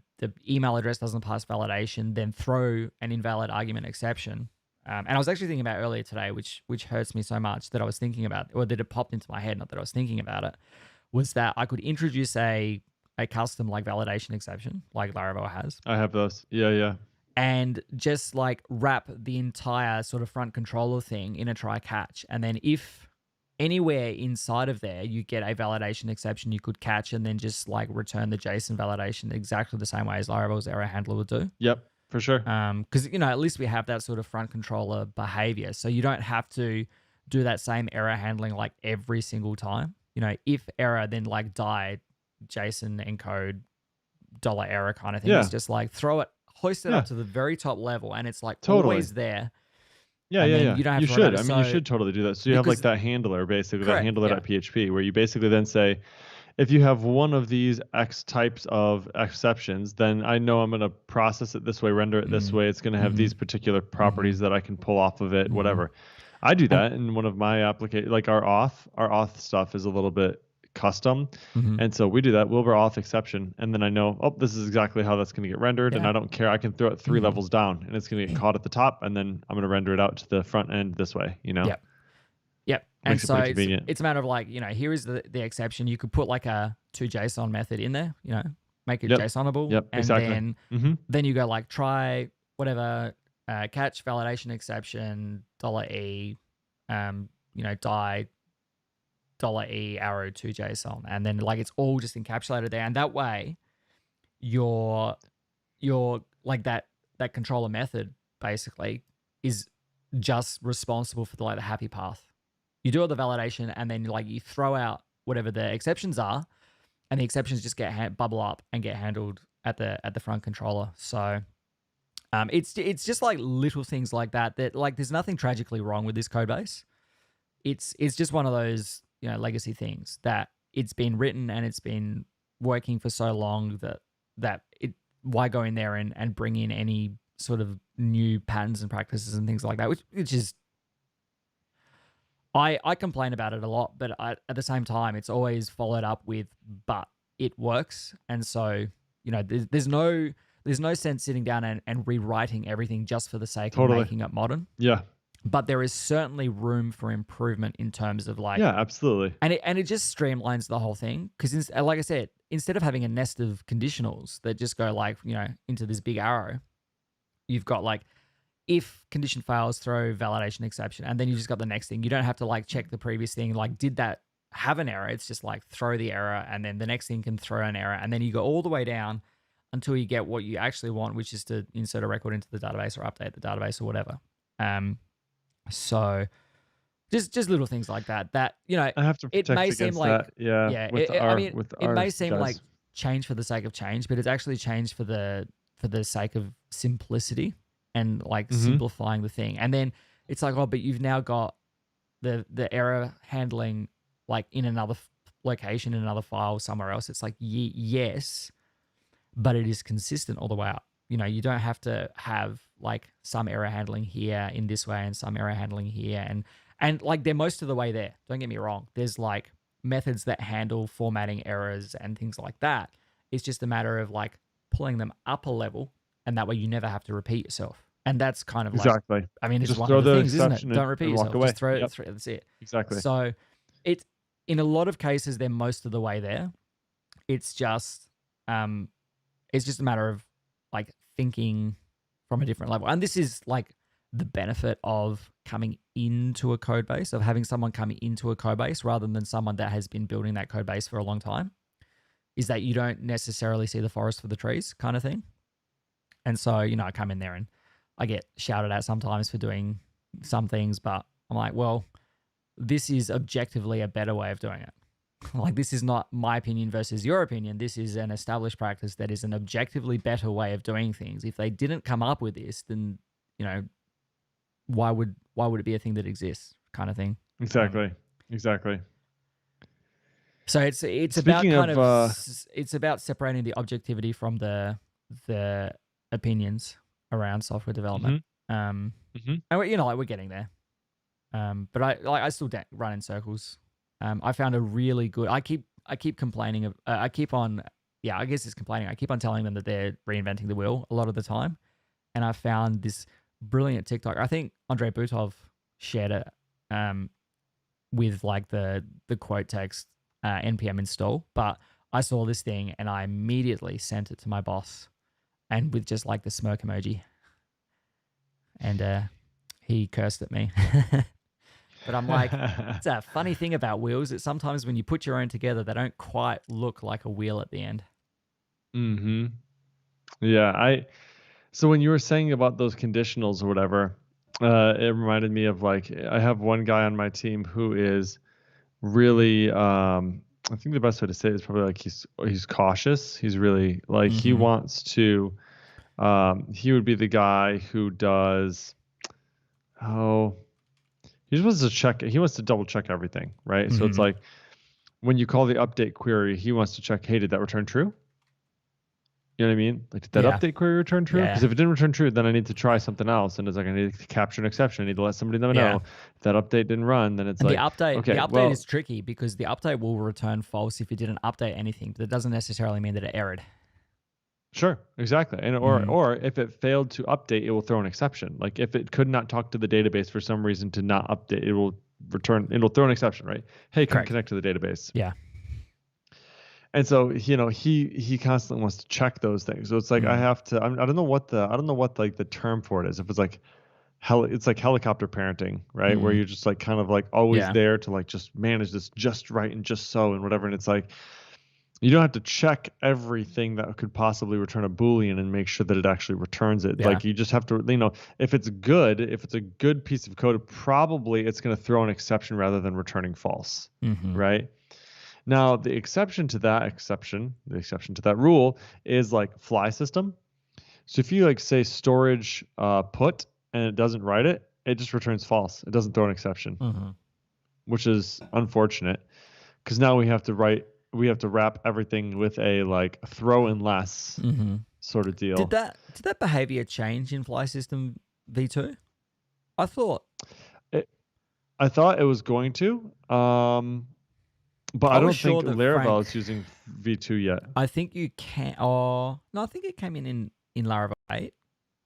Speaker 1: email address doesn't pass validation, then throw an invalid argument exception. And I was actually thinking about earlier today, which hurts me so much, that I was thinking about, or that it popped into my head, not that I was thinking about it, was that I could introduce a custom like validation exception, like Laravel has.
Speaker 3: I have those. Yeah.
Speaker 1: And just like wrap the entire sort of front controller thing in a try catch. And then if anywhere inside of there you get a validation exception, you could catch and then just like return the JSON validation exactly the same way as Laravel's error handler would do.
Speaker 3: Yep, for sure.
Speaker 1: Because, at least we have that sort of front controller behavior. So you don't have to do that same error handling like every single time. If error, then like die JSON encode $error kind of thing.
Speaker 3: Yeah.
Speaker 1: It's just like throw it, hoist it up to the very top level, and it's like
Speaker 3: totally
Speaker 1: always there.
Speaker 3: Yeah.
Speaker 1: You don't have to
Speaker 3: should. You should totally do that. So you have like that handler, basically,
Speaker 1: correct,
Speaker 3: that handler.php, where you basically then say, if you have one of these X types of exceptions, then I know I'm going to process it this way, render it this way. It's going to have these particular properties that I can pull off of it, whatever. I do that in one of my applications, like our auth stuff is a little bit custom. And so we do that Wilbur auth exception. And then I know, this is exactly how that's going to get rendered. And I don't care. I can throw it 3 levels down and it's going to get caught at the top. And then I'm going to render it out to the front end this way,
Speaker 1: Yep. And so it's a matter of like, here is the exception. You could put like a toJSON method in there, make it JSONable.
Speaker 3: Yep,
Speaker 1: and
Speaker 3: exactly.
Speaker 1: then you go like try whatever, catch validation exception, $E, die $E arrow toJSON. And then like, it's all just encapsulated there. And that way your like that controller method basically is just responsible for the happy path. You do all the validation, and then like you throw out whatever the exceptions are, and the exceptions just get bubble up and get handled at the front controller. So it's just like little things like that like there's nothing tragically wrong with this code base. It's just one of those legacy things that it's been written and it's been working for so long that why go in there and bring in any sort of new patterns and practices and things like that, which is. I complain about it a lot, but at the same time, it's always followed up with, but it works. And so, there's no sense sitting down and rewriting everything just for the sake of making it modern.
Speaker 3: Yeah.
Speaker 1: But there is certainly room for improvement in terms of like...
Speaker 3: Yeah, absolutely.
Speaker 1: And it just streamlines the whole thing. Because like I said, instead of having a nest of conditionals that just go like, into this big arrow, you've got like, if condition fails, throw validation exception, and then you just got the next thing. You don't have to like check the previous thing. Like, did that have an error? It's just like throw the error, and then the next thing can throw an error, and then you go all the way down until you get what you actually want, which is to insert a record into the database or update the database or whatever. So just little things like that. I
Speaker 3: have to protect
Speaker 1: it may
Speaker 3: against
Speaker 1: seem like
Speaker 3: that. Yeah.
Speaker 1: it may seem like change for the sake of change, but it's actually changed for the sake of simplicity and like simplifying the thing. And then it's like, oh, but you've now got the error handling like in another location, in another file somewhere else. It's like, yes, but it is consistent all the way up. You know, you don't have to have like some error handling here in this way and some error handling here. And like they're most of the way there. Don't get me wrong. There's like methods that handle formatting errors and things like that. It's just a matter of like pulling them up a level, and that way you never have to repeat yourself. And that's kind of like, I mean, it's
Speaker 3: just
Speaker 1: one
Speaker 3: throw
Speaker 1: of the
Speaker 3: the
Speaker 1: things, isn't it?
Speaker 3: exception
Speaker 1: Don't repeat
Speaker 3: and walk
Speaker 1: yourself.
Speaker 3: away.
Speaker 1: Just throw
Speaker 3: Yep.
Speaker 1: it. That's it.
Speaker 3: Exactly.
Speaker 1: So it's in a lot of cases they're most of the way there. It's just a matter of like thinking from a different level. And this is like the benefit of coming into a code base, of having someone come into a code base rather than someone that has been building that code base for a long time, is that you don't necessarily see the forest for the trees kind of thing. And so, you know, I come in there and I get shouted at sometimes for doing some things, but I'm like, well, this is objectively a better way of doing it. Like, this is not my opinion versus your opinion. This is an established practice that is an objectively better way of doing things. If they didn't come up with this, then, you know, why would it be a thing that exists, kind of thing?
Speaker 3: Exactly.
Speaker 1: So it's
Speaker 3: Speaking
Speaker 1: about
Speaker 3: of,
Speaker 1: it's about separating the objectivity from the opinions around software development. And you know, like we're getting there. But I still run in circles. I found a really good. I keep complaining of. I keep on. Yeah, I guess it's complaining. I keep on telling them that they're reinventing the wheel a lot of the time, and I found this brilliant TikTok. I think Andrei Butov shared it with like the quote text npm install. But I saw this thing and I immediately sent it to my boss, and with just like the smirk emoji, and he cursed at me. But I'm like, it's a funny thing about wheels that sometimes when you put your own together, they don't quite look like a wheel at the end.
Speaker 3: Yeah, so when you were saying about those conditionals or whatever, it reminded me of like, I have one guy on my team who is really, I think the best way to say it is probably like he's cautious. He's really like, he wants to, he would be the guy who does, he wants to double check everything, right? So it's like when you call the update query, he wants to check, hey, did that return true? You know what I mean? Like, did that update query return true? Because if it didn't return true, then I need to try something else. And it's like, I need to capture an exception. I need to let somebody know. If that update didn't run, then it's
Speaker 1: and
Speaker 3: like,
Speaker 1: the update
Speaker 3: well,
Speaker 1: is tricky because the update will return false if you didn't update anything, but that doesn't necessarily mean that it errored.
Speaker 3: Sure, exactly. And or if it failed to update, it will throw an exception. Like if it could not talk to the database for some reason to not update, it'll throw an exception, right? Hey, can connect to the database.
Speaker 1: Yeah.
Speaker 3: And so, you know, he constantly wants to check those things. So it's like I have to. I don't know what like the term for it is. If it's like it's like helicopter parenting, right? Where you're just like kind of like always there to like just manage this just right and just so and whatever. And it's like you don't have to check everything that could possibly return a Boolean and make sure that it actually returns it. Like you just have to, you know, if it's a good piece of code, probably it's going to throw an exception rather than returning false, right? Now, the exception to that rule is like fly system. So if you like say storage put and it doesn't write it, it just returns false. It doesn't throw an exception, which is unfortunate because now we have to wrap everything with a like throw unless sort of deal.
Speaker 1: Did that behavior change in fly system v2? I thought
Speaker 3: it was going to. But I don't think Laravel is using V2 yet.
Speaker 1: I think you can. Oh no, I think it came in Laravel 8.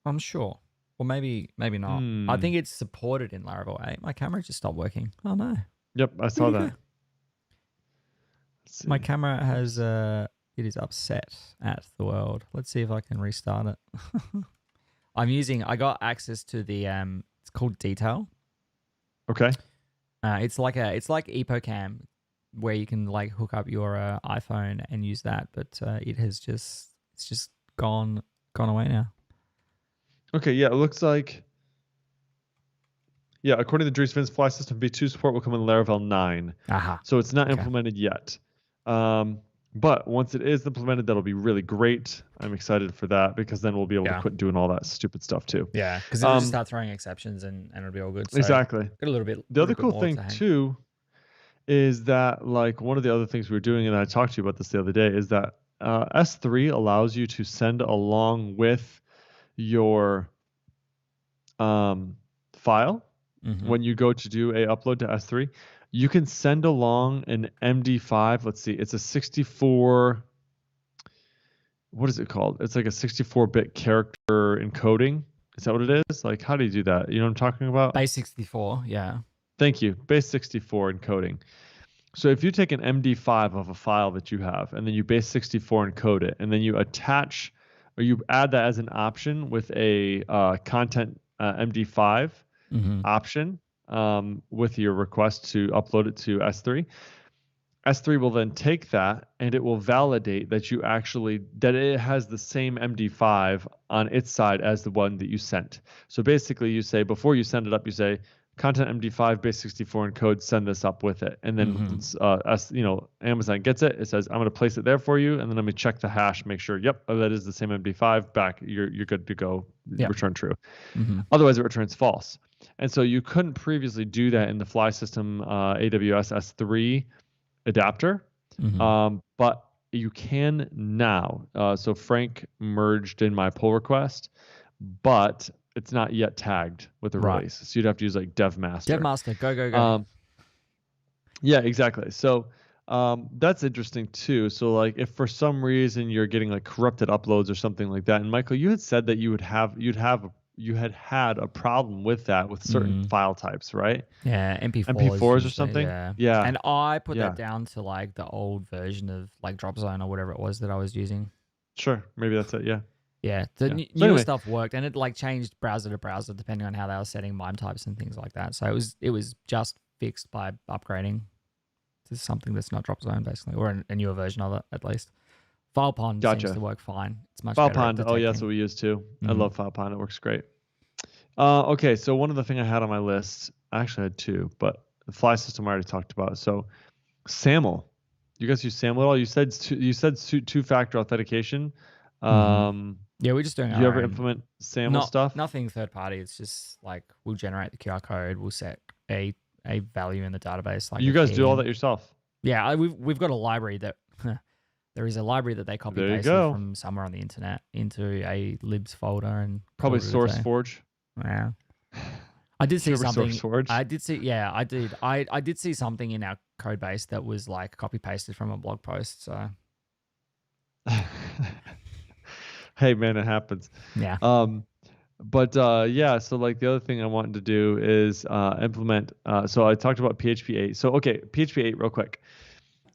Speaker 1: I'm sure, or maybe not. I think it's supported in Laravel 8. My camera just stopped working. Oh no.
Speaker 3: Yep, I saw that.
Speaker 1: My camera has it is upset at the world. Let's see if I can restart it. I got access to the it's called Detail.
Speaker 3: Okay.
Speaker 1: It's like EpoCam, where you can like hook up your iPhone and use that, but it's just gone away now.
Speaker 3: Okay, yeah, it looks like according to Dries Vin's fly system, V2 support will come in Laravel 9.
Speaker 1: Aha.
Speaker 3: So it's not implemented yet. But once it is implemented, that'll be really great. I'm excited for that because then we'll be able to quit doing all that stupid stuff too.
Speaker 1: Yeah, because it'll just start throwing exceptions and it'll be all good. So
Speaker 3: exactly.
Speaker 1: Got a little bit.
Speaker 3: The other cool thing too is that like one of the other things we were doing, and I talked to you about this the other day, is that S3 allows you to send along with your file when you go to do a upload to S3. You can send along an MD5. Let's see, it's a 64. What is it called? It's like a 64-bit character encoding. Is that what it is? Like, how do you do that? You know what I'm talking about?
Speaker 1: Base 64, yeah.
Speaker 3: Thank you. Base 64 encoding. So if you take an MD5 of a file that you have, and then you base 64 encode it, and then you attach, or you add that as an option with a content MD5 option with your request to upload it to S3. S3 will then take that and it will validate that that it has the same MD5 on its side as the one that you sent. So basically you say, before you send it up, you say content MD5 base 64 encode, send this up with it. And then Amazon gets it. It says, I'm going to place it there for you. And then let me check the hash, make sure, yep, that is the same MD5 back. You're good to go. Yep. Return true. Otherwise it returns false. And so you couldn't previously do that in the Fly System AWS S3 adapter, but you can now. So Frank merged in my pull request, but it's not yet tagged with the release. So you'd have to use like DevMaster.
Speaker 1: DevMaster, go.
Speaker 3: Yeah, exactly. So that's interesting too. So like if for some reason you're getting like corrupted uploads or something like that, and Michael, you had said that you had had a problem with that with certain file types, right?
Speaker 1: Yeah,
Speaker 3: MP4s or something. Yeah.
Speaker 1: And I put that down to like the old version of like DropZone or whatever it was that I was using.
Speaker 3: Sure, maybe that's it. Yeah.
Speaker 1: Yeah, the newer stuff worked, and it like changed browser to browser depending on how they were setting MIME types and things like that. So it was just fixed by upgrading to something that's not DropZone basically, or a newer version of it at least. FilePond seems to work fine. It's much better.
Speaker 3: FilePond, oh yeah, that's what we use too. I love FilePond. It works great. Okay, so one other thing I had on my list, I actually had two, but the Fly System I already talked about. So SAML, you guys use SAML at all? You said two-factor authentication.
Speaker 1: Yeah, we're just doing.
Speaker 3: Do you ever implement SAML stuff?
Speaker 1: Nothing third party. It's just like we'll generate the QR code. We'll set a value in the database. Like
Speaker 3: you guys do all that yourself?
Speaker 1: Yeah, we've got a library that there is a library that they copy pasted from somewhere on the internet into a libs folder and
Speaker 3: probably SourceForge.
Speaker 1: Yeah, I did see something.
Speaker 3: SourceForge?
Speaker 1: I did see. Yeah, I did. I did see something in our code base that was like copy pasted from a blog post. So.
Speaker 3: Hey man, it happens.
Speaker 1: Yeah.
Speaker 3: But yeah, so like the other thing I wanted to do is implement. So I talked about PHP 8. So okay, PHP 8 real quick.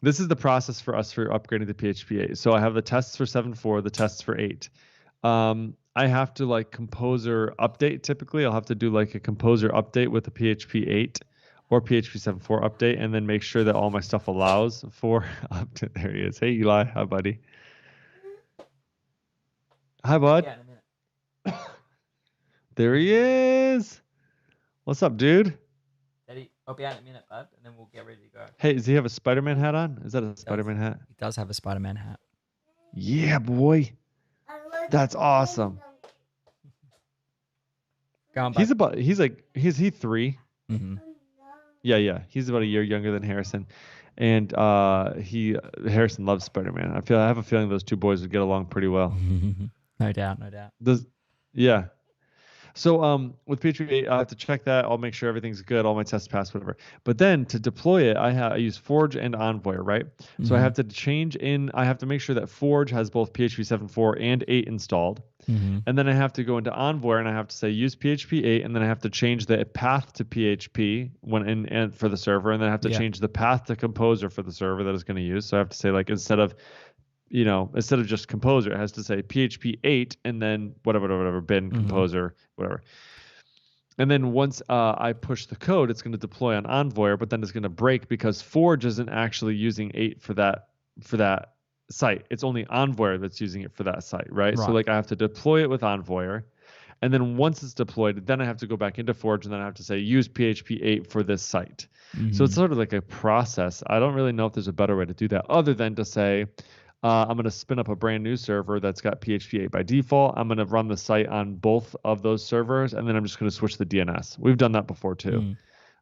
Speaker 3: This is the process for us for upgrading to PHP 8. So I have the tests for 7.4, the tests for 8. I have to like composer update. Typically, I'll have to do like a composer update with a PHP 8 or PHP 7.4 update, and then make sure that all my stuff allows for update. There he is. Hey Eli, hi buddy. Hi, bud.
Speaker 1: Yeah, in a minute.
Speaker 3: There he is. What's up, dude?
Speaker 1: Daddy, I'll be out in a minute, bud, and then we'll get ready to go.
Speaker 3: Hey, does he have a Spider-Man hat on? Is that a Spider-Man hat?
Speaker 1: He does have a Spider-Man hat.
Speaker 3: Yeah, boy. That's awesome.
Speaker 1: Go on,
Speaker 3: bud. He's 3?
Speaker 1: Mm-hmm.
Speaker 3: Yeah. He's about a year younger than Harrison. And Harrison loves Spider-Man. I have a feeling those two boys would get along pretty well.
Speaker 1: No doubt.
Speaker 3: Yeah. So with PHP 8, I have to check that. I'll make sure everything's good, all my tests pass, whatever. But then to deploy it, I use Forge and Envoy, right? So I have to make sure that Forge has both PHP 7.4 and 8 installed. And then I have to go into Envoy and I have to say use PHP 8, and then I have to change the path to PHP and for the server, and then I have to change the path to Composer for the server that it's going to use. So I have to say like instead of just Composer, it has to say PHP 8 and then whatever, bin, Composer, whatever. And then once I push the code, it's going to deploy on Envoy, but then it's going to break because Forge isn't actually using 8 for that site. It's only Envoy that's using it for that site, right? So like I have to deploy it with Envoy, And then once it's deployed, then I have to go back into Forge, and then I have to say use PHP 8 for this site. So it's sort of like a process. I don't really know if there's a better way to do that other than to say, I'm going to spin up a brand new server that's got PHP 8 by default. I'm going to run the site on both of those servers, and then I'm just going to switch the DNS. We've done that before too.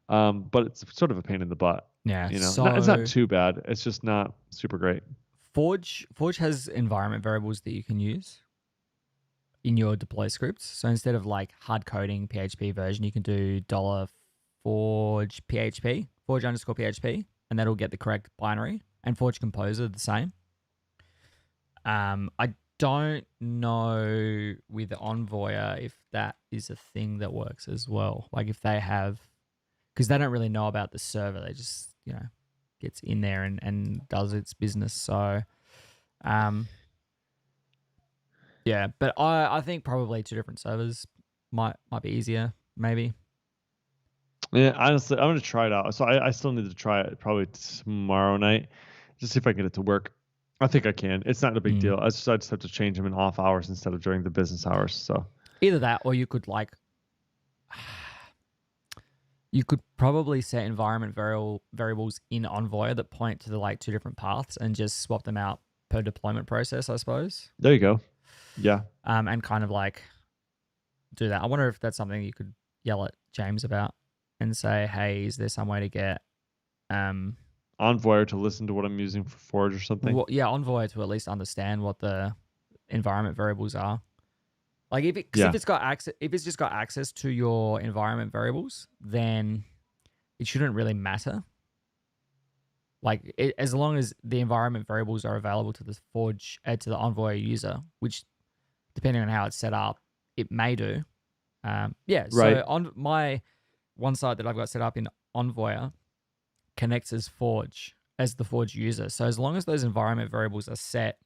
Speaker 3: But it's sort of a pain in the butt.
Speaker 1: Yeah.
Speaker 3: It's not too bad. It's just not super great.
Speaker 1: Forge has environment variables that you can use in your deploy scripts. So instead of like hard coding PHP version, you can do $forge PHP, Forge underscore PHP, and that'll get the correct binary. And Forge Composer the same. I don't know with Envoyer if that is a thing that works as well. Like if they have, because they don't really know about the server, they just gets in there and does its business. So, yeah, but I think probably 2 different servers might be easier, maybe.
Speaker 3: Yeah, honestly, I'm gonna try it out. So I still need to try it probably tomorrow night, just see if I get it to work. I think I can. It's not a big deal. I just have to change them in off hours instead of during the business hours. So
Speaker 1: either that, or you could you could probably set environment variables in Envoy that point to the 2 different paths and just swap them out per deployment process, I suppose.
Speaker 3: There you go. Yeah.
Speaker 1: And kind of do that. I wonder if that's something you could yell at James about and say, hey, is there some way to get
Speaker 3: Envoy to listen to what I'm using for Forge or something?
Speaker 1: Well, yeah, Envoy to at least understand what the environment variables are. Like if it's got access, if it's just got access to your environment variables, then it shouldn't really matter. Like as long as the environment variables are available to the Forge to the Envoy user, which depending on how it's set up, it may do. Yeah. So
Speaker 3: right.
Speaker 1: on my one site that I've got set up in Envoy connects as Forge as the Forge user. So as long as those environment variables are set.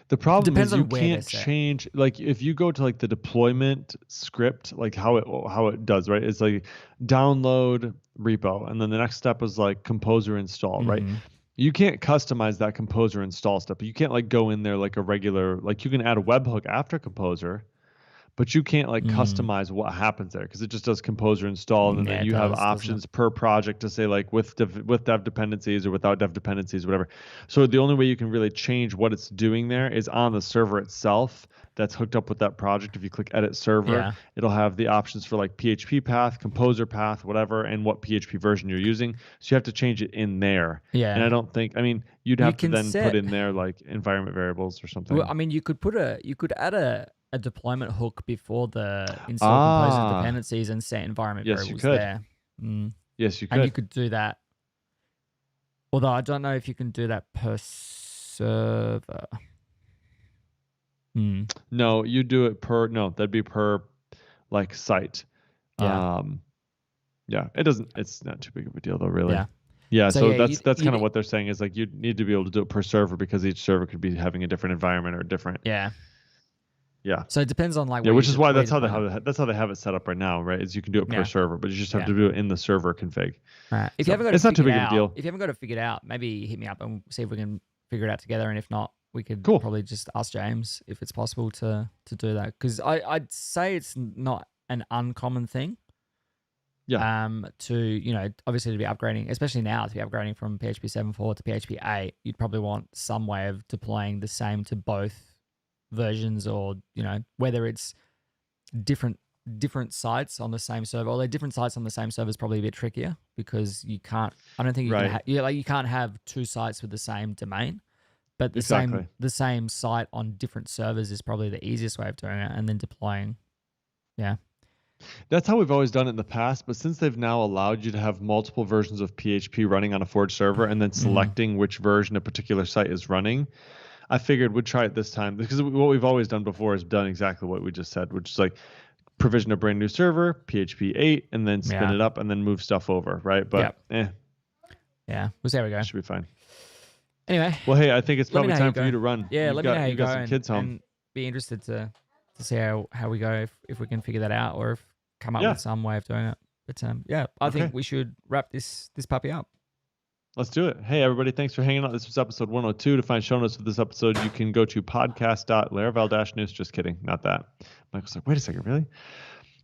Speaker 3: The problem is you can't change, like if you go to the deployment script, like how it does, right? It's like download repo, and then the next step is composer install, right? You can't customize that composer install step. You can't go in there like a regular, you can add a webhook after composer, but you can't customize what happens there because it just does composer install, and then you have options per project to say with dev dependencies or without dev dependencies, whatever. So the only way you can really change what it's doing there is on the server itself that's hooked up with that project. If you click edit server, it'll have the options for PHP path, composer path, whatever, and what PHP version you're using. So you have to change it in there.
Speaker 1: Yeah.
Speaker 3: And I don't think, you'd have to then put in there environment variables or something.
Speaker 1: Well, you could add a deployment hook before the install composer dependencies and set environment variables there.
Speaker 3: Yes, you could.
Speaker 1: And you could do that. Although I don't know if you can do that per server.
Speaker 3: No, you do it that'd be per site.
Speaker 1: Yeah.
Speaker 3: It's not too big of a deal though, really.
Speaker 1: Yeah.
Speaker 3: Yeah, so that's kind of what they're saying is you need to be able to do it per server because each server could be having a different environment or different.
Speaker 1: Yeah.
Speaker 3: Yeah.
Speaker 1: So it depends on
Speaker 3: which is why that's how they have it set up right now, right? Is you can do it per server, but you just have to do it in the server config.
Speaker 1: Right. If you haven't got
Speaker 3: it's not too big of a deal.
Speaker 1: If you haven't got it figured out, maybe hit me up and see if we can figure it out together. And if not, we could probably just ask James if it's possible to do that. Because I'd say it's not an uncommon thing.
Speaker 3: Yeah.
Speaker 1: To obviously to be upgrading, especially now to be upgrading from PHP 7.4 to PHP 8, you'd probably want some way of deploying the same to both versions, or whether it's different sites on the same server. Although different sites on the same server is probably a bit trickier because you can't. I don't think you can. You can't have 2 sites with the same domain, but the same site on different servers is probably the easiest way of doing it, and then deploying. Yeah.
Speaker 3: That's how we've always done it in the past, but since they've now allowed you to have multiple versions of PHP running on a Forge server and then selecting which version a particular site is running, I figured we'd try it this time because what we've always done before is done exactly what we just said, which is provision a brand new server, PHP 8, and then spin it up and then move stuff over, right? But
Speaker 1: yeah, we'll see how we go.
Speaker 3: Should be fine.
Speaker 1: Anyway.
Speaker 3: Well, hey, I think it's probably time for you to run.
Speaker 1: Yeah, let me know how you go.
Speaker 3: Some kids home.
Speaker 1: And be interested to see how we go if we can figure that out or if come up with some way of doing it. But I think we should wrap this puppy up.
Speaker 3: Let's do it. Hey, everybody. Thanks for hanging out. This was episode 102. To find show notes for this episode, you can go to podcast.laravel-news. Just kidding. Not that. Michael's like, wait a second. Really?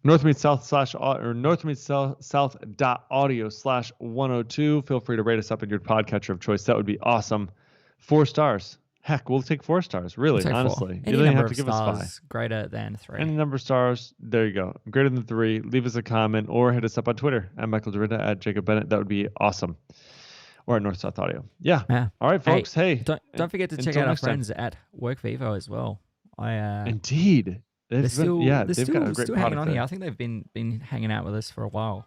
Speaker 3: northmeetsouth.audio/102. Feel free to rate us up in your podcatcher of choice. That would be awesome. 4 stars. Heck, we'll take 4 stars. Really, honestly.
Speaker 1: Any
Speaker 3: you don't even
Speaker 1: number
Speaker 3: have to
Speaker 1: of
Speaker 3: give us 5.
Speaker 1: stars greater than 3.
Speaker 3: Any number of stars. There you go. Greater than 3. Leave us a comment or hit us up on Twitter at Michael Dorinda, at Jacob Bennett. That would be awesome. Or at North South Audio. Yeah. All right, folks. Hey,
Speaker 1: don't forget to check out our friends at WorkVivo as well.
Speaker 3: Indeed.
Speaker 1: They're still
Speaker 3: got a great
Speaker 1: hanging on
Speaker 3: there.
Speaker 1: here. I think they've been hanging out with us for a while,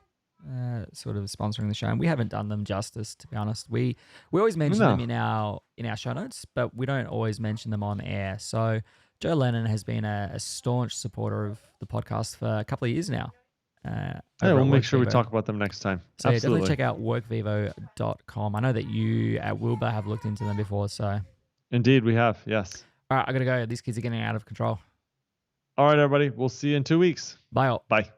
Speaker 1: sort of sponsoring the show, and we haven't done them justice, to be honest. We always mention them in our show notes, but we don't always mention them on air. So Joe Lennon has been a staunch supporter of the podcast for a couple of years now.
Speaker 3: We'll make sure we talk about them next time.
Speaker 1: So
Speaker 3: Absolutely.
Speaker 1: definitely check out workvivo.com. I know that you at Wilbur have looked into them before, so.
Speaker 3: Indeed, we have, yes.
Speaker 1: All right, I got to go. These kids are getting out of control.
Speaker 3: All right, everybody. We'll see you in 2 weeks.
Speaker 1: Bye all.
Speaker 3: Bye.